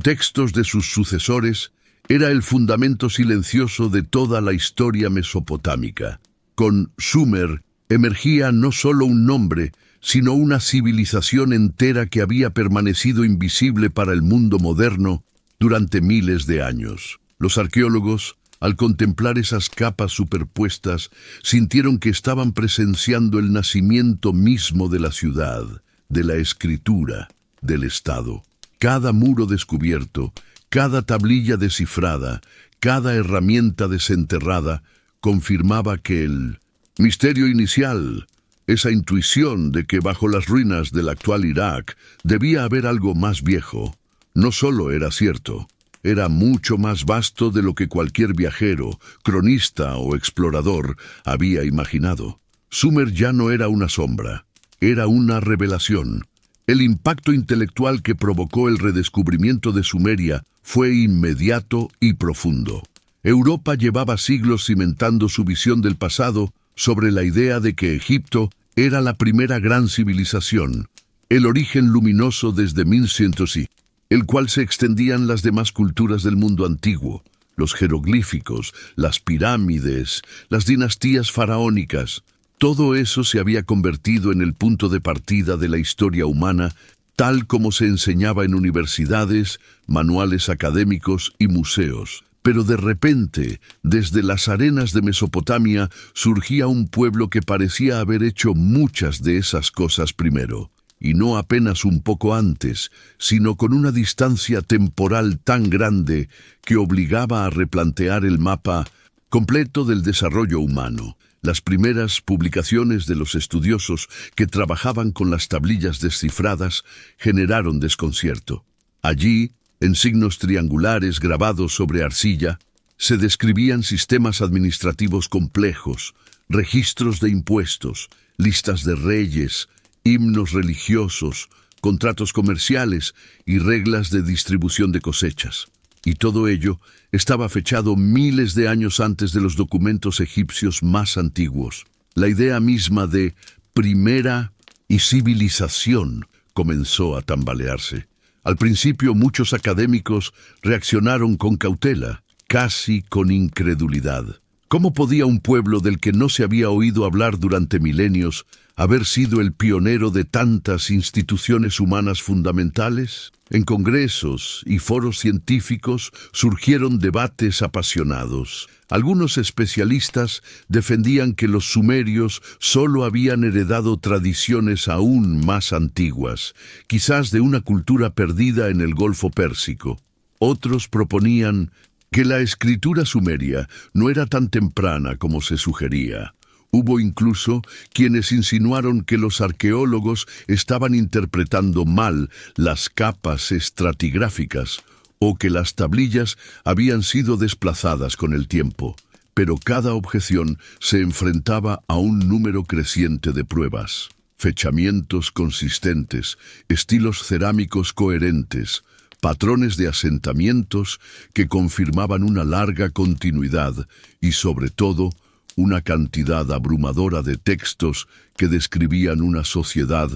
A: textos de sus sucesores, era el fundamento silencioso de toda la historia mesopotámica. Con Sumer emergía no solo un nombre, sino una civilización entera que había permanecido invisible para el mundo moderno durante miles de años. Los arqueólogos, al contemplar esas capas superpuestas, sintieron que estaban presenciando el nacimiento mismo de la ciudad, de la escritura, del Estado. Cada muro descubierto, cada tablilla descifrada, cada herramienta desenterrada, confirmaba que el misterio inicial, esa intuición de que bajo las ruinas del actual Irak debía haber algo más viejo, no solo era cierto, era mucho más vasto de lo que cualquier viajero, cronista o explorador había imaginado. Sumer ya no era una sombra, era una revelación. El impacto intelectual que provocó el redescubrimiento de Sumeria fue inmediato y profundo. Europa llevaba siglos cimentando su visión del pasado sobre la idea de que Egipto era la primera gran civilización, el origen luminoso desde 1100 y el cual se extendían las demás culturas del mundo antiguo, los jeroglíficos, las pirámides, las dinastías faraónicas. Todo eso se había convertido en el punto de partida de la historia humana, tal como se enseñaba en universidades, manuales académicos y museos. Pero de repente, desde las arenas de Mesopotamia, surgía un pueblo que parecía haber hecho muchas de esas cosas primero. Y no apenas un poco antes, sino con una distancia temporal tan grande que obligaba a replantear el mapa completo del desarrollo humano. Las primeras publicaciones de los estudiosos que trabajaban con las tablillas descifradas generaron desconcierto. Allí, en signos triangulares grabados sobre arcilla, se describían sistemas administrativos complejos, registros de impuestos, listas de reyes, himnos religiosos, contratos comerciales y reglas de distribución de cosechas. Y todo ello estaba fechado miles de años antes de los documentos egipcios más antiguos. La idea misma de primera y civilización comenzó a tambalearse. Al principio muchos académicos reaccionaron con cautela, casi con incredulidad. ¿Cómo podía un pueblo del que no se había oído hablar durante milenios haber sido el pionero de tantas instituciones humanas fundamentales? En congresos y foros científicos surgieron debates apasionados. Algunos especialistas defendían que los sumerios solo habían heredado tradiciones aún más antiguas, quizás de una cultura perdida en el Golfo Pérsico. Otros proponían que la escritura sumeria no era tan temprana como se sugería. Hubo incluso quienes insinuaron que los arqueólogos estaban interpretando mal las capas estratigráficas o que las tablillas habían sido desplazadas con el tiempo. Pero cada objeción se enfrentaba a un número creciente de pruebas, fechamientos consistentes, estilos cerámicos coherentes, patrones de asentamientos que confirmaban una larga continuidad y, sobre todo, una cantidad abrumadora de textos que describían una sociedad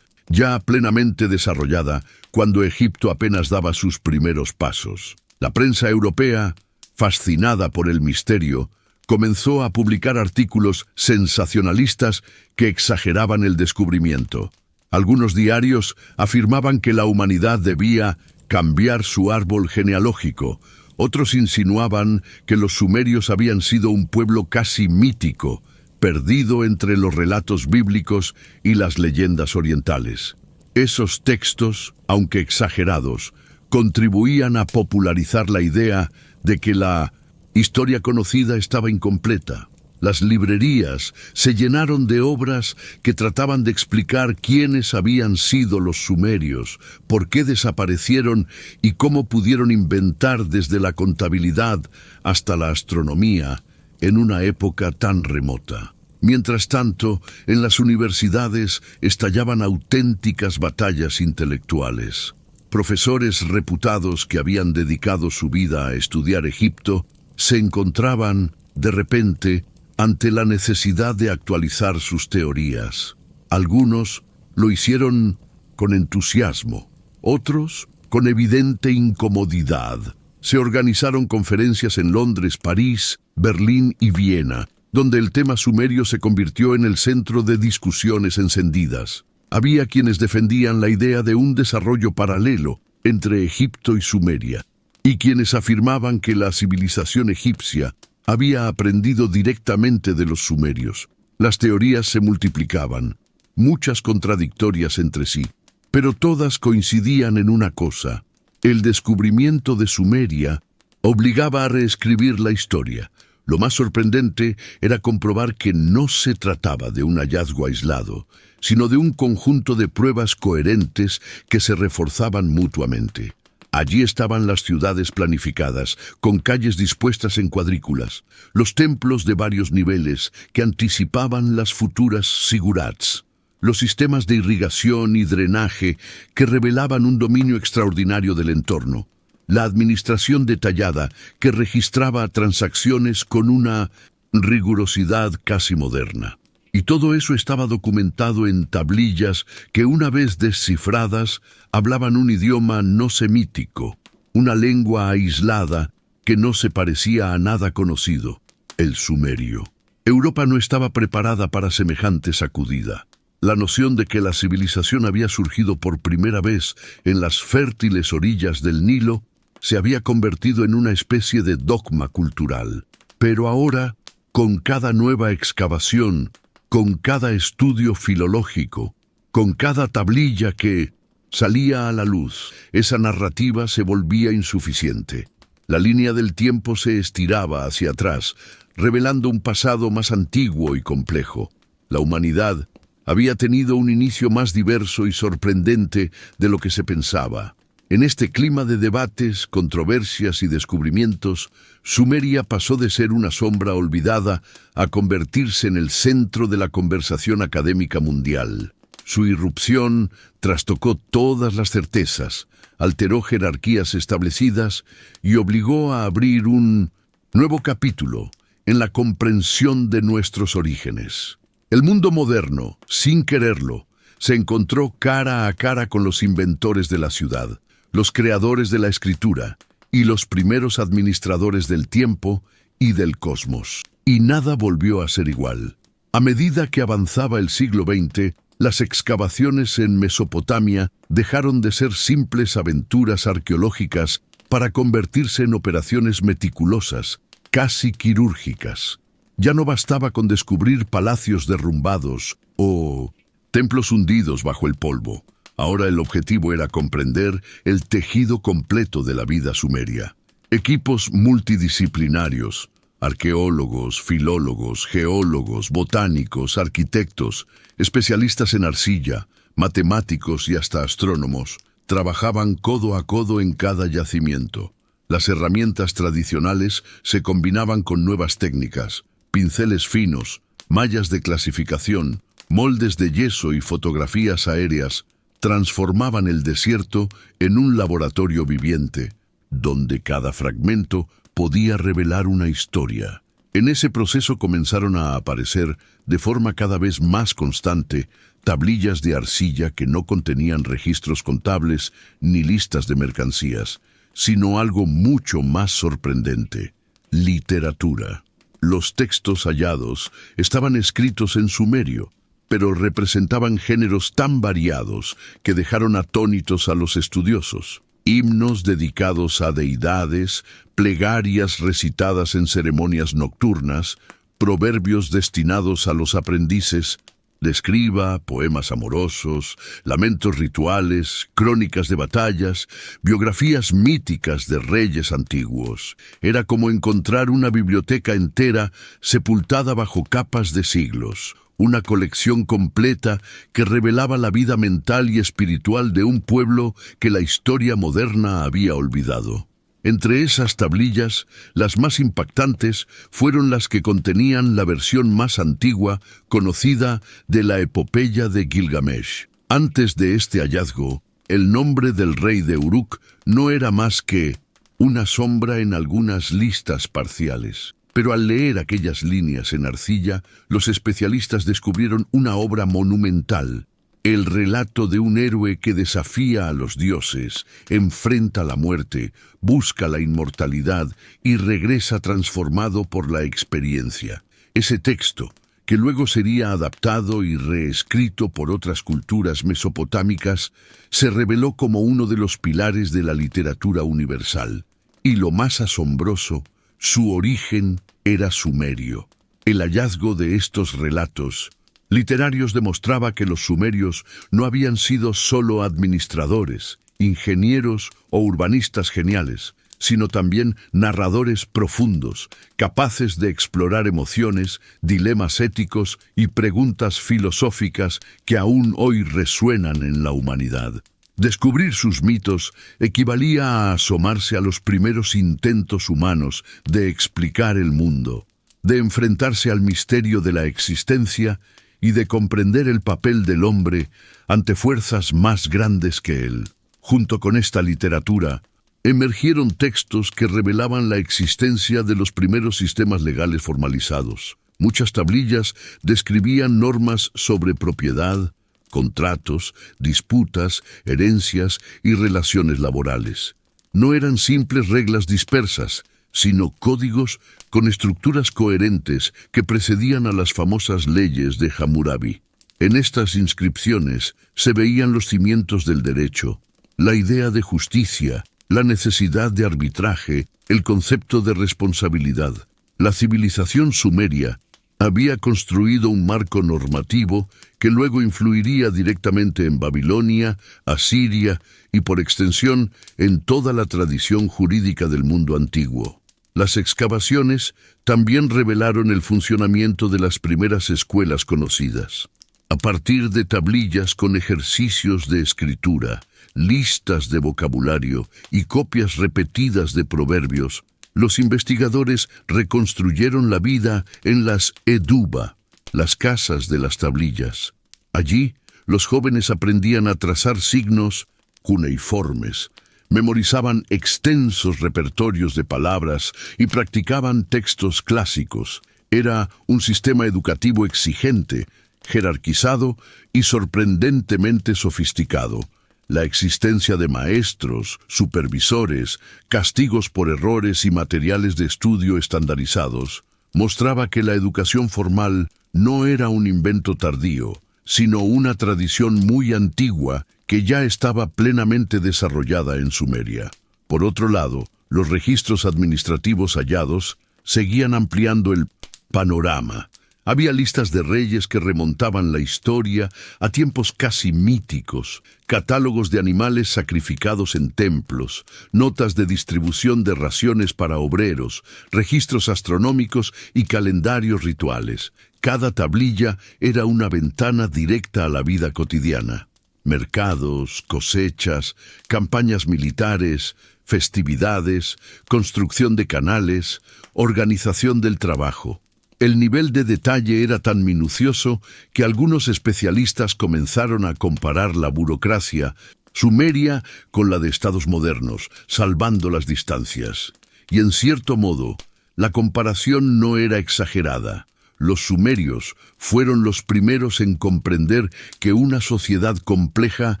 A: ya plenamente desarrollada cuando Egipto apenas daba sus primeros pasos. La prensa europea, fascinada por el misterio, comenzó a publicar artículos sensacionalistas que exageraban el descubrimiento. Algunos diarios afirmaban que la humanidad debía cambiar su árbol genealógico Otros insinuaban que los sumerios habían sido un pueblo casi mítico, perdido entre los relatos bíblicos y las leyendas orientales. Esos textos, aunque exagerados, contribuían a popularizar la idea de que la historia conocida estaba incompleta. Las librerías se llenaron de obras que trataban de explicar quiénes habían sido los sumerios, por qué desaparecieron y cómo pudieron inventar desde la contabilidad hasta la astronomía en una época tan remota. Mientras tanto, en las universidades estallaban auténticas batallas intelectuales. Profesores reputados que habían dedicado su vida a estudiar Egipto se encontraban, de repente, ante la necesidad de actualizar sus teorías. Algunos lo hicieron con entusiasmo, otros con evidente incomodidad. Se organizaron conferencias en Londres, París, Berlín y Viena, donde el tema sumerio se convirtió en el centro de discusiones encendidas. Había quienes defendían la idea de un desarrollo paralelo entre Egipto y Sumeria, y quienes afirmaban que la civilización egipcia había aprendido directamente de los sumerios. Las teorías se multiplicaban, muchas contradictorias entre sí, pero todas coincidían en una cosa: el descubrimiento de Sumeria obligaba a reescribir la historia. Lo más sorprendente era comprobar que no se trataba de un hallazgo aislado, sino de un conjunto de pruebas coherentes que se reforzaban mutuamente. Allí estaban las ciudades planificadas, con calles dispuestas en cuadrículas, los templos de varios niveles que anticipaban las futuras zigurats, los sistemas de irrigación y drenaje que revelaban un dominio extraordinario del entorno, la administración detallada que registraba transacciones con una rigurosidad casi moderna. Y todo eso estaba documentado en tablillas que, una vez descifradas, hablaban un idioma no semítico, una lengua aislada que no se parecía a nada conocido: el sumerio. Europa no estaba preparada para semejante sacudida. La noción de que la civilización había surgido por primera vez en las fértiles orillas del Nilo se había convertido en una especie de dogma cultural. Pero ahora, con cada nueva excavación, con cada estudio filológico, con cada tablilla que salía a la luz, esa narrativa se volvía insuficiente. La línea del tiempo se estiraba hacia atrás, revelando un pasado más antiguo y complejo. La humanidad había tenido un inicio más diverso y sorprendente de lo que se pensaba. En este clima de debates, controversias y descubrimientos, Sumeria pasó de ser una sombra olvidada a convertirse en el centro de la conversación académica mundial. Su irrupción trastocó todas las certezas, alteró jerarquías establecidas y obligó a abrir un nuevo capítulo en la comprensión de nuestros orígenes. El mundo moderno, sin quererlo, se encontró cara a cara con los inventores de la ciudad, los creadores de la escritura y los primeros administradores del tiempo y del cosmos. Y nada volvió a ser igual. A medida que avanzaba el siglo XX, las excavaciones en Mesopotamia dejaron de ser simples aventuras arqueológicas para convertirse en operaciones meticulosas, casi quirúrgicas. Ya no bastaba con descubrir palacios derrumbados o templos hundidos bajo el polvo. Ahora el objetivo era comprender el tejido completo de la vida sumeria. Equipos multidisciplinarios, arqueólogos, filólogos, geólogos, botánicos, arquitectos, especialistas en arcilla, matemáticos y hasta astrónomos, trabajaban codo a codo en cada yacimiento. Las herramientas tradicionales se combinaban con nuevas técnicas: pinceles finos, mallas de clasificación, moldes de yeso y fotografías aéreas transformaban el desierto en un laboratorio viviente, donde cada fragmento podía revelar una historia. En ese proceso comenzaron a aparecer, de forma cada vez más constante, tablillas de arcilla que no contenían registros contables ni listas de mercancías, sino algo mucho más sorprendente: literatura. Los textos hallados estaban escritos en sumerio, pero representaban géneros tan variados que dejaron atónitos a los estudiosos. himnos dedicados a deidades, plegarias recitadas en ceremonias nocturnas, proverbios destinados a los aprendices de escriba, poemas amorosos, lamentos rituales, crónicas de batallas, biografías míticas de reyes antiguos. Era como encontrar una biblioteca entera sepultada bajo capas de siglos, una colección completa que revelaba la vida mental y espiritual de un pueblo que la historia moderna había olvidado. Entre esas tablillas, las más impactantes fueron las que contenían la versión más antigua, conocida de la epopeya de Gilgamesh. Antes de este hallazgo, el nombre del rey de Uruk no era más que una sombra en algunas listas parciales. Pero al leer aquellas líneas en arcilla, los especialistas descubrieron una obra monumental. El relato de un héroe que desafía a los dioses, enfrenta la muerte, busca la inmortalidad y regresa transformado por la experiencia. Ese texto, que luego sería adaptado y reescrito por otras culturas mesopotámicas, se reveló como uno de los pilares de la literatura universal. Y lo más asombroso, su origen era sumerio. El hallazgo de estos relatos literarios demostraba que los sumerios no habían sido solo administradores, ingenieros o urbanistas geniales, sino también narradores profundos, capaces de explorar emociones, dilemas éticos y preguntas filosóficas que aún hoy resuenan en la humanidad. Descubrir sus mitos equivalía a asomarse a los primeros intentos humanos de explicar el mundo, de enfrentarse al misterio de la existencia y de comprender el papel del hombre ante fuerzas más grandes que él. Junto con esta literatura, emergieron textos que revelaban la existencia de los primeros sistemas legales formalizados. Muchas tablillas describían normas sobre propiedad, contratos, disputas, herencias y relaciones laborales. No eran simples reglas dispersas, sino códigos con estructuras coherentes que precedían a las famosas leyes de Hammurabi. En estas inscripciones se veían los cimientos del derecho, la idea de justicia, la necesidad de arbitraje, el concepto de responsabilidad. La civilización sumeria había construido un marco normativo que luego influiría directamente en Babilonia, Asiria y por extensión en toda la tradición jurídica del mundo antiguo. Las excavaciones también revelaron el funcionamiento de las primeras escuelas conocidas. A partir de tablillas con ejercicios de escritura, listas de vocabulario y copias repetidas de proverbios, los investigadores reconstruyeron la vida en las eduba, las casas de las tablillas. Allí, los jóvenes aprendían a trazar signos cuneiformes, memorizaban extensos repertorios de palabras y practicaban textos clásicos. Era un sistema educativo exigente, jerarquizado y sorprendentemente sofisticado. La existencia de maestros, supervisores, castigos por errores y materiales de estudio estandarizados mostraba que la educación formal no era un invento tardío, sino una tradición muy antigua que ya estaba plenamente desarrollada en Sumeria. Por otro lado, los registros administrativos hallados seguían ampliando el panorama. Había listas de reyes que remontaban la historia a tiempos casi míticos, catálogos de animales sacrificados en templos, notas de distribución de raciones para obreros, registros astronómicos y calendarios rituales. Cada tablilla era una ventana directa a la vida cotidiana. Mercados, cosechas, campañas militares, festividades, construcción de canales, organización del trabajo. El nivel de detalle era tan minucioso que algunos especialistas comenzaron a comparar la burocracia sumeria con la de estados modernos, salvando las distancias. Y en cierto modo, la comparación no era exagerada. Los sumerios fueron los primeros en comprender que una sociedad compleja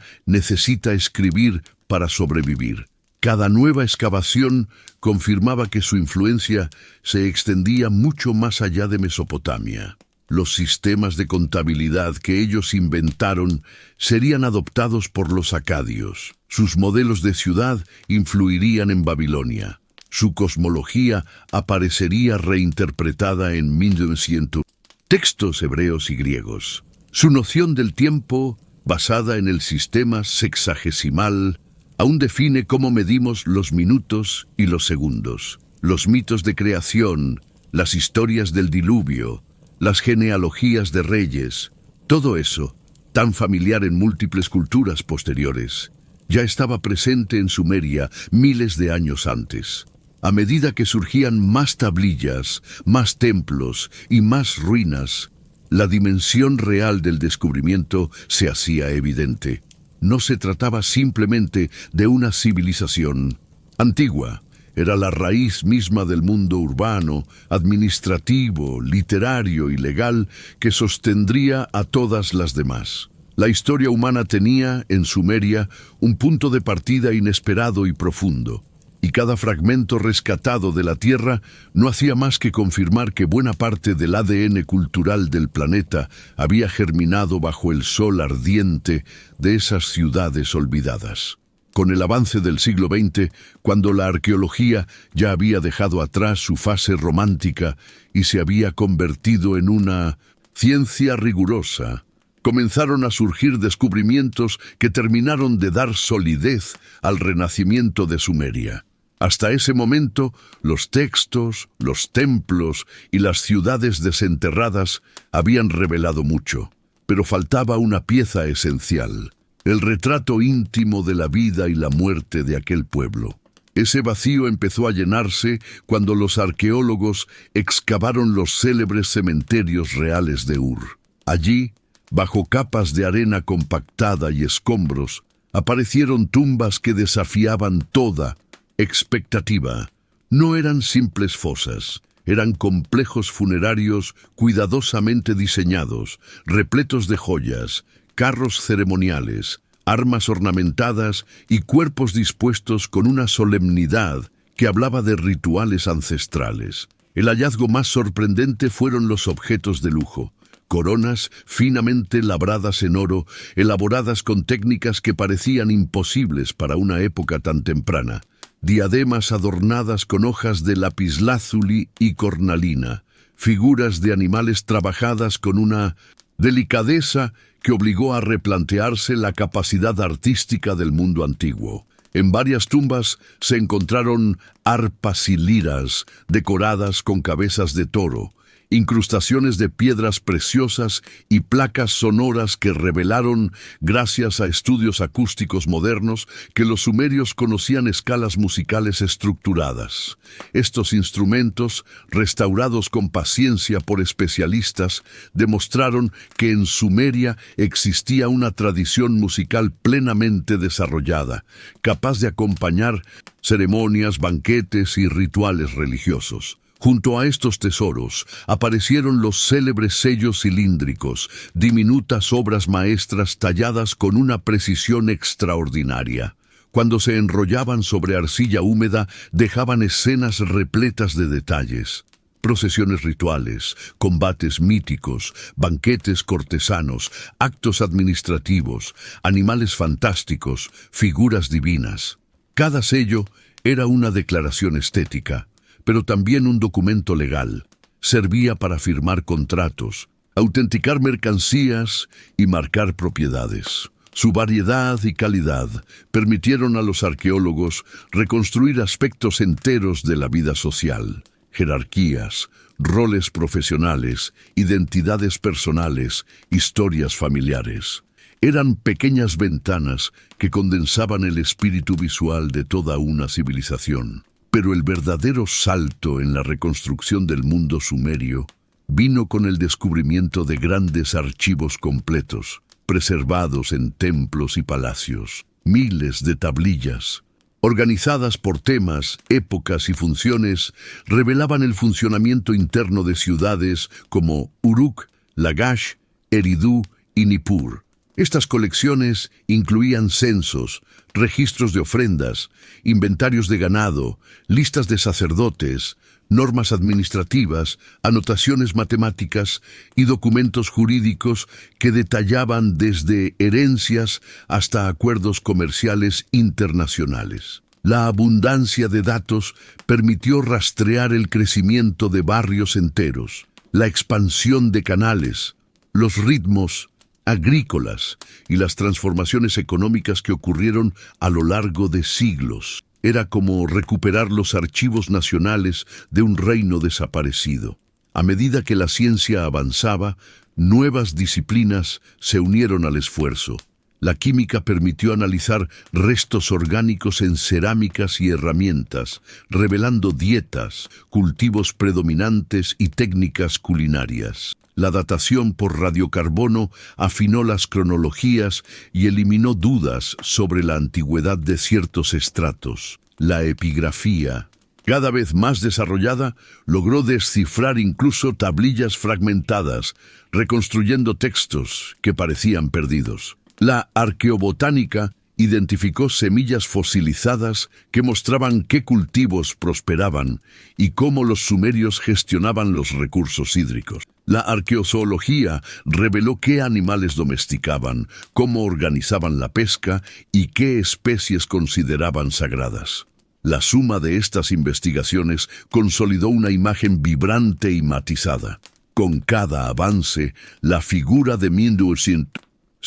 A: necesita escribir para sobrevivir. Cada nueva excavación confirmaba que su influencia se extendía mucho más allá de Mesopotamia. Los sistemas de contabilidad que ellos inventaron serían adoptados por los acadios. Sus modelos de ciudad influirían en Babilonia. Su cosmología aparecería reinterpretada en 1900 textos hebreos y griegos. Su noción del tiempo, basada en el sistema sexagesimal, aún define cómo medimos los minutos y los segundos. Los mitos de creación, las historias del diluvio, las genealogías de reyes, todo eso, tan familiar en múltiples culturas posteriores, ya estaba presente en Sumeria miles de años antes. A medida que surgían más tablillas, más templos y más ruinas, la dimensión real del descubrimiento se hacía evidente. No se trataba simplemente de una civilización antigua. Era la raíz misma del mundo urbano, administrativo, literario y legal que sostendría a todas las demás. La historia humana tenía, en Sumeria, un punto de partida inesperado y profundo, y cada fragmento rescatado de la Tierra no hacía más que confirmar que buena parte del ADN cultural del planeta había germinado bajo el sol ardiente de esas ciudades olvidadas. Con el avance del siglo XX, cuando la arqueología ya había dejado atrás su fase romántica y se había convertido en una ciencia rigurosa, comenzaron a surgir descubrimientos que terminaron de dar solidez al renacimiento de Sumeria. Hasta ese momento, los textos, los templos y las ciudades desenterradas habían revelado mucho, pero faltaba una pieza esencial: el retrato íntimo de la vida y la muerte de aquel pueblo. Ese vacío empezó a llenarse cuando los arqueólogos excavaron los célebres cementerios reales de Ur. Allí, bajo capas de arena compactada y escombros, aparecieron tumbas que desafiaban toda expectativa. No eran simples fosas, eran complejos funerarios cuidadosamente diseñados, repletos de joyas, carros ceremoniales, armas ornamentadas y cuerpos dispuestos con una solemnidad que hablaba de rituales ancestrales. El hallazgo más sorprendente fueron los objetos de lujo: coronas finamente labradas en oro, elaboradas con técnicas que parecían imposibles para una época tan temprana, diademas adornadas con hojas de lapislázuli y cornalina, figuras de animales trabajadas con una delicadeza que obligó a replantearse la capacidad artística del mundo antiguo. En varias tumbas se encontraron arpas y liras decoradas con cabezas de toro, incrustaciones de piedras preciosas y placas sonoras que revelaron, gracias a estudios acústicos modernos, que los sumerios conocían escalas musicales estructuradas. Estos instrumentos, restaurados con paciencia por especialistas, demostraron que en Sumeria existía una tradición musical plenamente desarrollada, capaz de acompañar ceremonias, banquetes y rituales religiosos. Junto a estos tesoros aparecieron los célebres sellos cilíndricos, diminutas obras maestras talladas con una precisión extraordinaria. Cuando se enrollaban sobre arcilla húmeda, dejaban escenas repletas de detalles: procesiones rituales, combates míticos, banquetes cortesanos, actos administrativos, animales fantásticos, figuras divinas. Cada sello era una declaración estética, pero también un documento legal. Servía para firmar contratos, autenticar mercancías y marcar propiedades. Su variedad y calidad permitieron a los arqueólogos reconstruir aspectos enteros de la vida social: jerarquías, roles profesionales, identidades personales, historias familiares. Eran pequeñas ventanas que condensaban el espíritu visual de toda una civilización. Pero el verdadero salto en la reconstrucción del mundo sumerio vino con el descubrimiento de grandes archivos completos, preservados en templos y palacios. Miles de tablillas, organizadas por temas, épocas y funciones, revelaban el funcionamiento interno de ciudades como Uruk, Lagash, Eridu y Nippur. Estas colecciones incluían censos, registros de ofrendas, inventarios de ganado, listas de sacerdotes, normas administrativas, anotaciones matemáticas y documentos jurídicos que detallaban desde herencias hasta acuerdos comerciales internacionales. La abundancia de datos permitió rastrear el crecimiento de barrios enteros, la expansión de canales, los ritmos agrícolas y las transformaciones económicas que ocurrieron a lo largo de siglos. Era como recuperar los archivos nacionales de un reino desaparecido. A medida que la ciencia avanzaba, nuevas disciplinas se unieron al esfuerzo. La química permitió analizar restos orgánicos en cerámicas y herramientas, revelando dietas, cultivos predominantes y técnicas culinarias. La datación por radiocarbono afinó las cronologías y eliminó dudas sobre la antigüedad de ciertos estratos. La epigrafía, cada vez más desarrollada, logró descifrar incluso tablillas fragmentadas, reconstruyendo textos que parecían perdidos. La arqueobotánica identificó semillas fosilizadas que mostraban qué cultivos prosperaban y cómo los sumerios gestionaban los recursos hídricos. La arqueozoología reveló qué animales domesticaban, cómo organizaban la pesca y qué especies consideraban sagradas. La suma de estas investigaciones consolidó una imagen vibrante y matizada. Con cada avance, la figura de Mindursint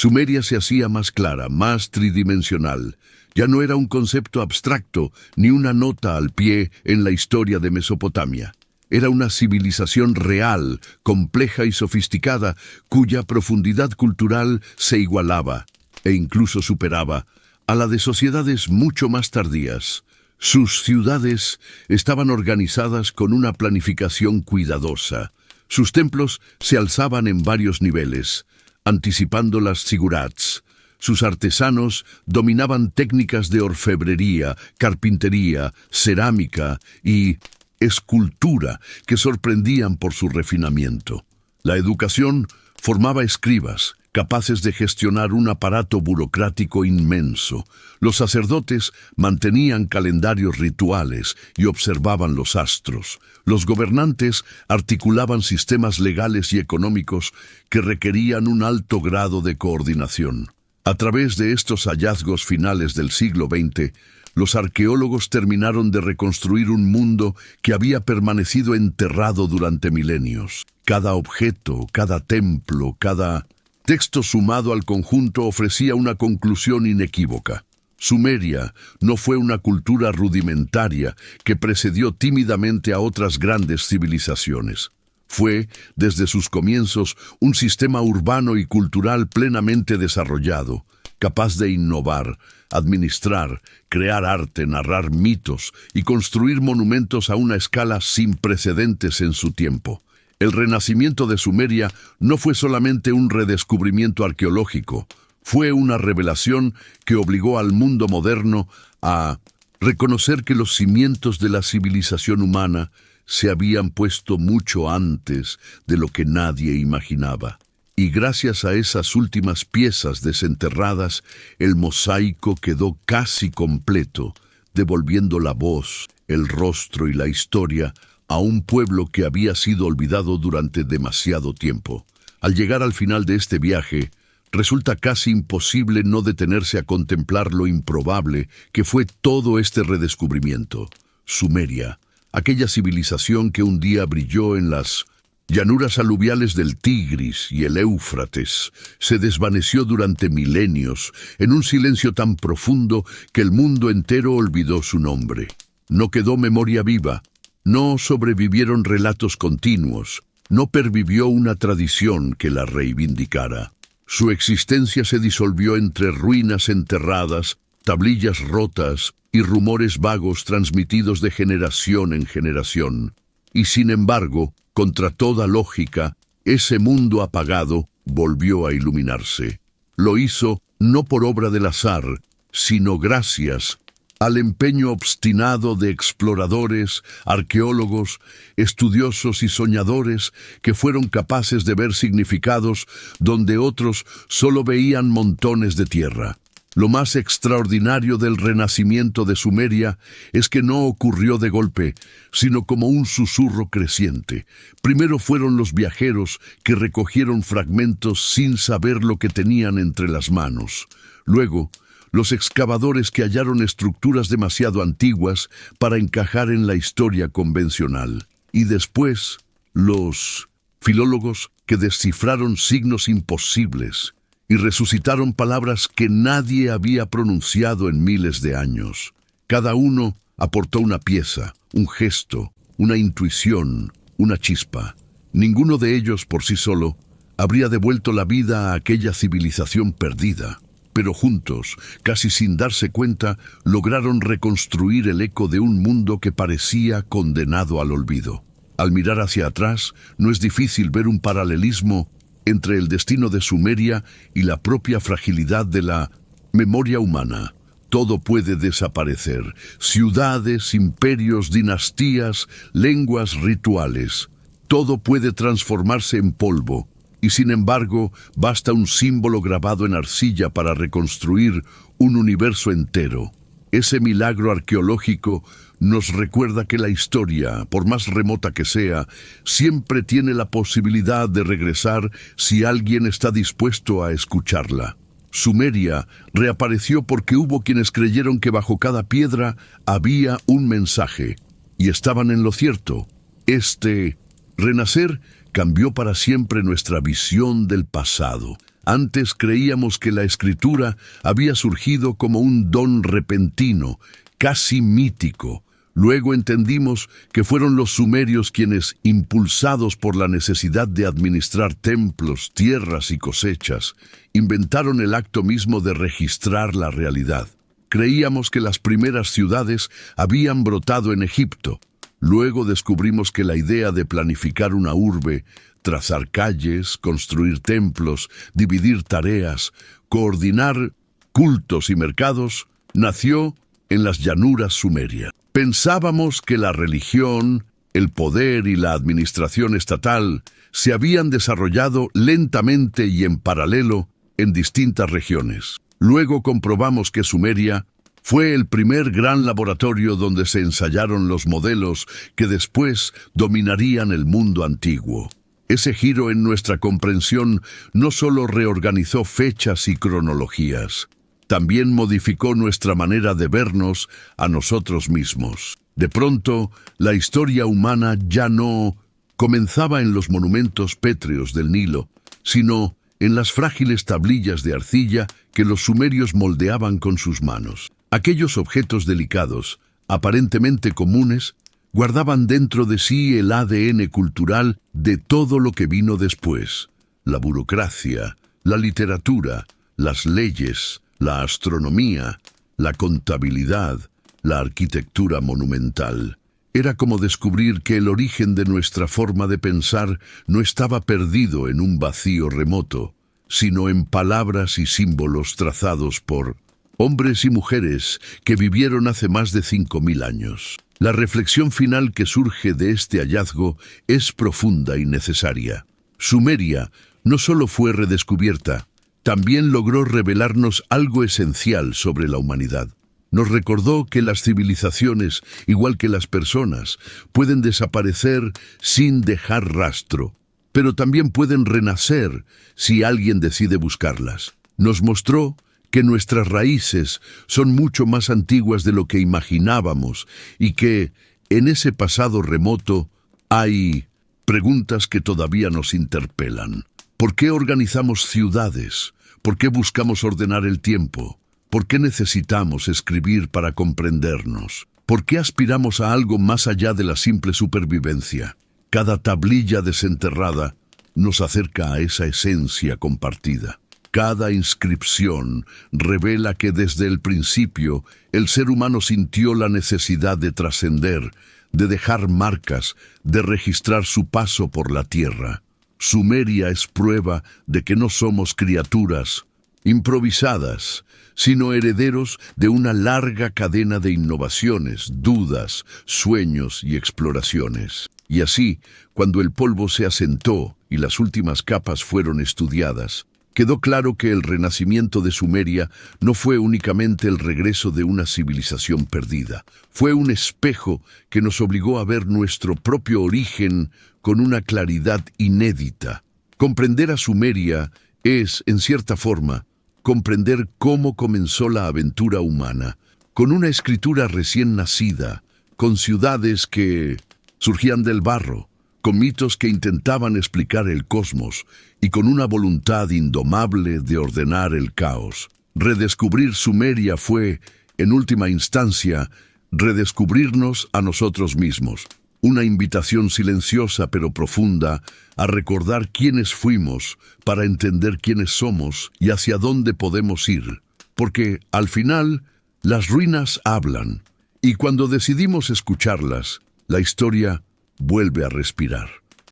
A: Sumeria se hacía más clara, más tridimensional. Ya no era un concepto abstracto ni una nota al pie en la historia de Mesopotamia. Era una civilización real, compleja y sofisticada, cuya profundidad cultural se igualaba e incluso superaba a la de sociedades mucho más tardías. Sus ciudades estaban organizadas con una planificación cuidadosa. Sus templos se alzaban en varios niveles, anticipando las zigurats. Sus artesanos dominaban técnicas de orfebrería, carpintería, cerámica y escultura que sorprendían por su refinamiento. La educación formaba escribas, capaces de gestionar un aparato burocrático inmenso. Los sacerdotes mantenían calendarios rituales y observaban los astros. Los gobernantes articulaban sistemas legales y económicos que requerían un alto grado de coordinación. A través de estos hallazgos finales del siglo XX, los arqueólogos terminaron de reconstruir un mundo que había permanecido enterrado durante milenios. Cada objeto, cada templo, cada texto sumado al conjunto ofrecía una conclusión inequívoca. Sumeria no fue una cultura rudimentaria que precedió tímidamente a otras grandes civilizaciones. Fue, desde sus comienzos, un sistema urbano y cultural plenamente desarrollado, capaz de innovar, administrar, crear arte, narrar mitos y construir monumentos a una escala sin precedentes en su tiempo. El renacimiento de Sumeria no fue solamente un redescubrimiento arqueológico, fue una revelación que obligó al mundo moderno a reconocer que los cimientos de la civilización humana se habían puesto mucho antes de lo que nadie imaginaba. Y gracias a esas últimas piezas desenterradas, el mosaico quedó casi completo, devolviendo la voz, el rostro y la historia a un pueblo que había sido olvidado durante demasiado tiempo. Al llegar al final de este viaje, resulta casi imposible no detenerse a contemplar lo improbable que fue todo este redescubrimiento. Sumeria, aquella civilización que un día brilló en las llanuras aluviales del Tigris y el Éufrates, se desvaneció durante milenios en un silencio tan profundo que el mundo entero olvidó su nombre. No quedó memoria viva, no sobrevivieron relatos continuos, no pervivió una tradición que la reivindicara. Su existencia se disolvió entre ruinas enterradas, tablillas rotas y rumores vagos transmitidos de generación en generación. Y sin embargo, contra toda lógica, ese mundo apagado volvió a iluminarse. Lo hizo no por obra del azar, sino gracias al empeño obstinado de exploradores, arqueólogos, estudiosos y soñadores que fueron capaces de ver significados donde otros solo veían montones de tierra. Lo más extraordinario del renacimiento de Sumeria es que no ocurrió de golpe, sino como un susurro creciente. Primero fueron los viajeros que recogieron fragmentos sin saber lo que tenían entre las manos. Luego, los excavadores que hallaron estructuras demasiado antiguas para encajar en la historia convencional. Y después, los filólogos que descifraron signos imposibles y resucitaron palabras que nadie había pronunciado en miles de años. Cada uno aportó una pieza, un gesto, una intuición, una chispa. Ninguno de ellos por sí solo habría devuelto la vida a aquella civilización perdida, pero juntos, casi sin darse cuenta, lograron reconstruir el eco de un mundo que parecía condenado al olvido. Al mirar hacia atrás, no es difícil ver un paralelismo entre el destino de Sumeria y la propia fragilidad de la memoria humana. Todo puede desaparecer: ciudades, imperios, dinastías, lenguas, rituales. Todo puede transformarse en polvo, y sin embargo, basta un símbolo grabado en arcilla para reconstruir un universo entero. Ese milagro arqueológico nos recuerda que la historia, por más remota que sea, siempre tiene la posibilidad de regresar si alguien está dispuesto a escucharla. Sumeria reapareció porque hubo quienes creyeron que bajo cada piedra había un mensaje, y estaban en lo cierto. Este renacer cambió para siempre nuestra visión del pasado. Antes creíamos que la escritura había surgido como un don repentino, casi mítico. Luego entendimos que fueron los sumerios quienes, impulsados por la necesidad de administrar templos, tierras y cosechas, inventaron el acto mismo de registrar la realidad. Creíamos que las primeras ciudades habían brotado en Egipto. Luego descubrimos que la idea de planificar una urbe, trazar calles, construir templos, dividir tareas, coordinar cultos y mercados, nació en las llanuras sumerias. Pensábamos que la religión, el poder y la administración estatal se habían desarrollado lentamente y en paralelo en distintas regiones. Luego comprobamos que Sumeria fue el primer gran laboratorio donde se ensayaron los modelos que después dominarían el mundo antiguo. Ese giro en nuestra comprensión no solo reorganizó fechas y cronologías, también modificó nuestra manera de vernos a nosotros mismos. De pronto, la historia humana ya no comenzaba en los monumentos pétreos del Nilo, sino en las frágiles tablillas de arcilla que los sumerios moldeaban con sus manos. Aquellos objetos delicados, aparentemente comunes, guardaban dentro de sí el ADN cultural de todo lo que vino después: la burocracia, la literatura, las leyes, la astronomía, la contabilidad, la arquitectura monumental. Era como descubrir que el origen de nuestra forma de pensar no estaba perdido en un vacío remoto, sino en palabras y símbolos trazados por hombres y mujeres que vivieron hace más de 5000 años. La reflexión final que surge de este hallazgo es profunda y necesaria. Sumeria no solo fue redescubierta, también logró revelarnos algo esencial sobre la humanidad. Nos recordó que las civilizaciones, igual que las personas, pueden desaparecer sin dejar rastro, pero también pueden renacer si alguien decide buscarlas. Nos mostró que nuestras raíces son mucho más antiguas de lo que imaginábamos y que, en ese pasado remoto, hay preguntas que todavía nos interpelan. ¿Por qué organizamos ciudades? ¿Por qué buscamos ordenar el tiempo? ¿Por qué necesitamos escribir para comprendernos? ¿Por qué aspiramos a algo más allá de la simple supervivencia? Cada tablilla desenterrada nos acerca a esa esencia compartida. Cada inscripción revela que desde el principio el ser humano sintió la necesidad de trascender, de dejar marcas, de registrar su paso por la tierra. Sumeria es prueba de que no somos criaturas improvisadas, sino herederos de una larga cadena de innovaciones, dudas, sueños y exploraciones. Y así, cuando el polvo se asentó y las últimas capas fueron estudiadas, quedó claro que el renacimiento de Sumeria no fue únicamente el regreso de una civilización perdida. Fue un espejo que nos obligó a ver nuestro propio origen con una claridad inédita. Comprender a Sumeria es, en cierta forma, comprender cómo comenzó la aventura humana, con una escritura recién nacida, con ciudades que surgían del barro, con mitos que intentaban explicar el cosmos y con una voluntad indomable de ordenar el caos. Redescubrir Sumeria fue, en última instancia, redescubrirnos a nosotros mismos. Una invitación silenciosa pero profunda a recordar quiénes fuimos para entender quiénes somos y hacia dónde podemos ir. Porque, al final, las ruinas hablan, y cuando decidimos escucharlas, la historia vuelve a respirar.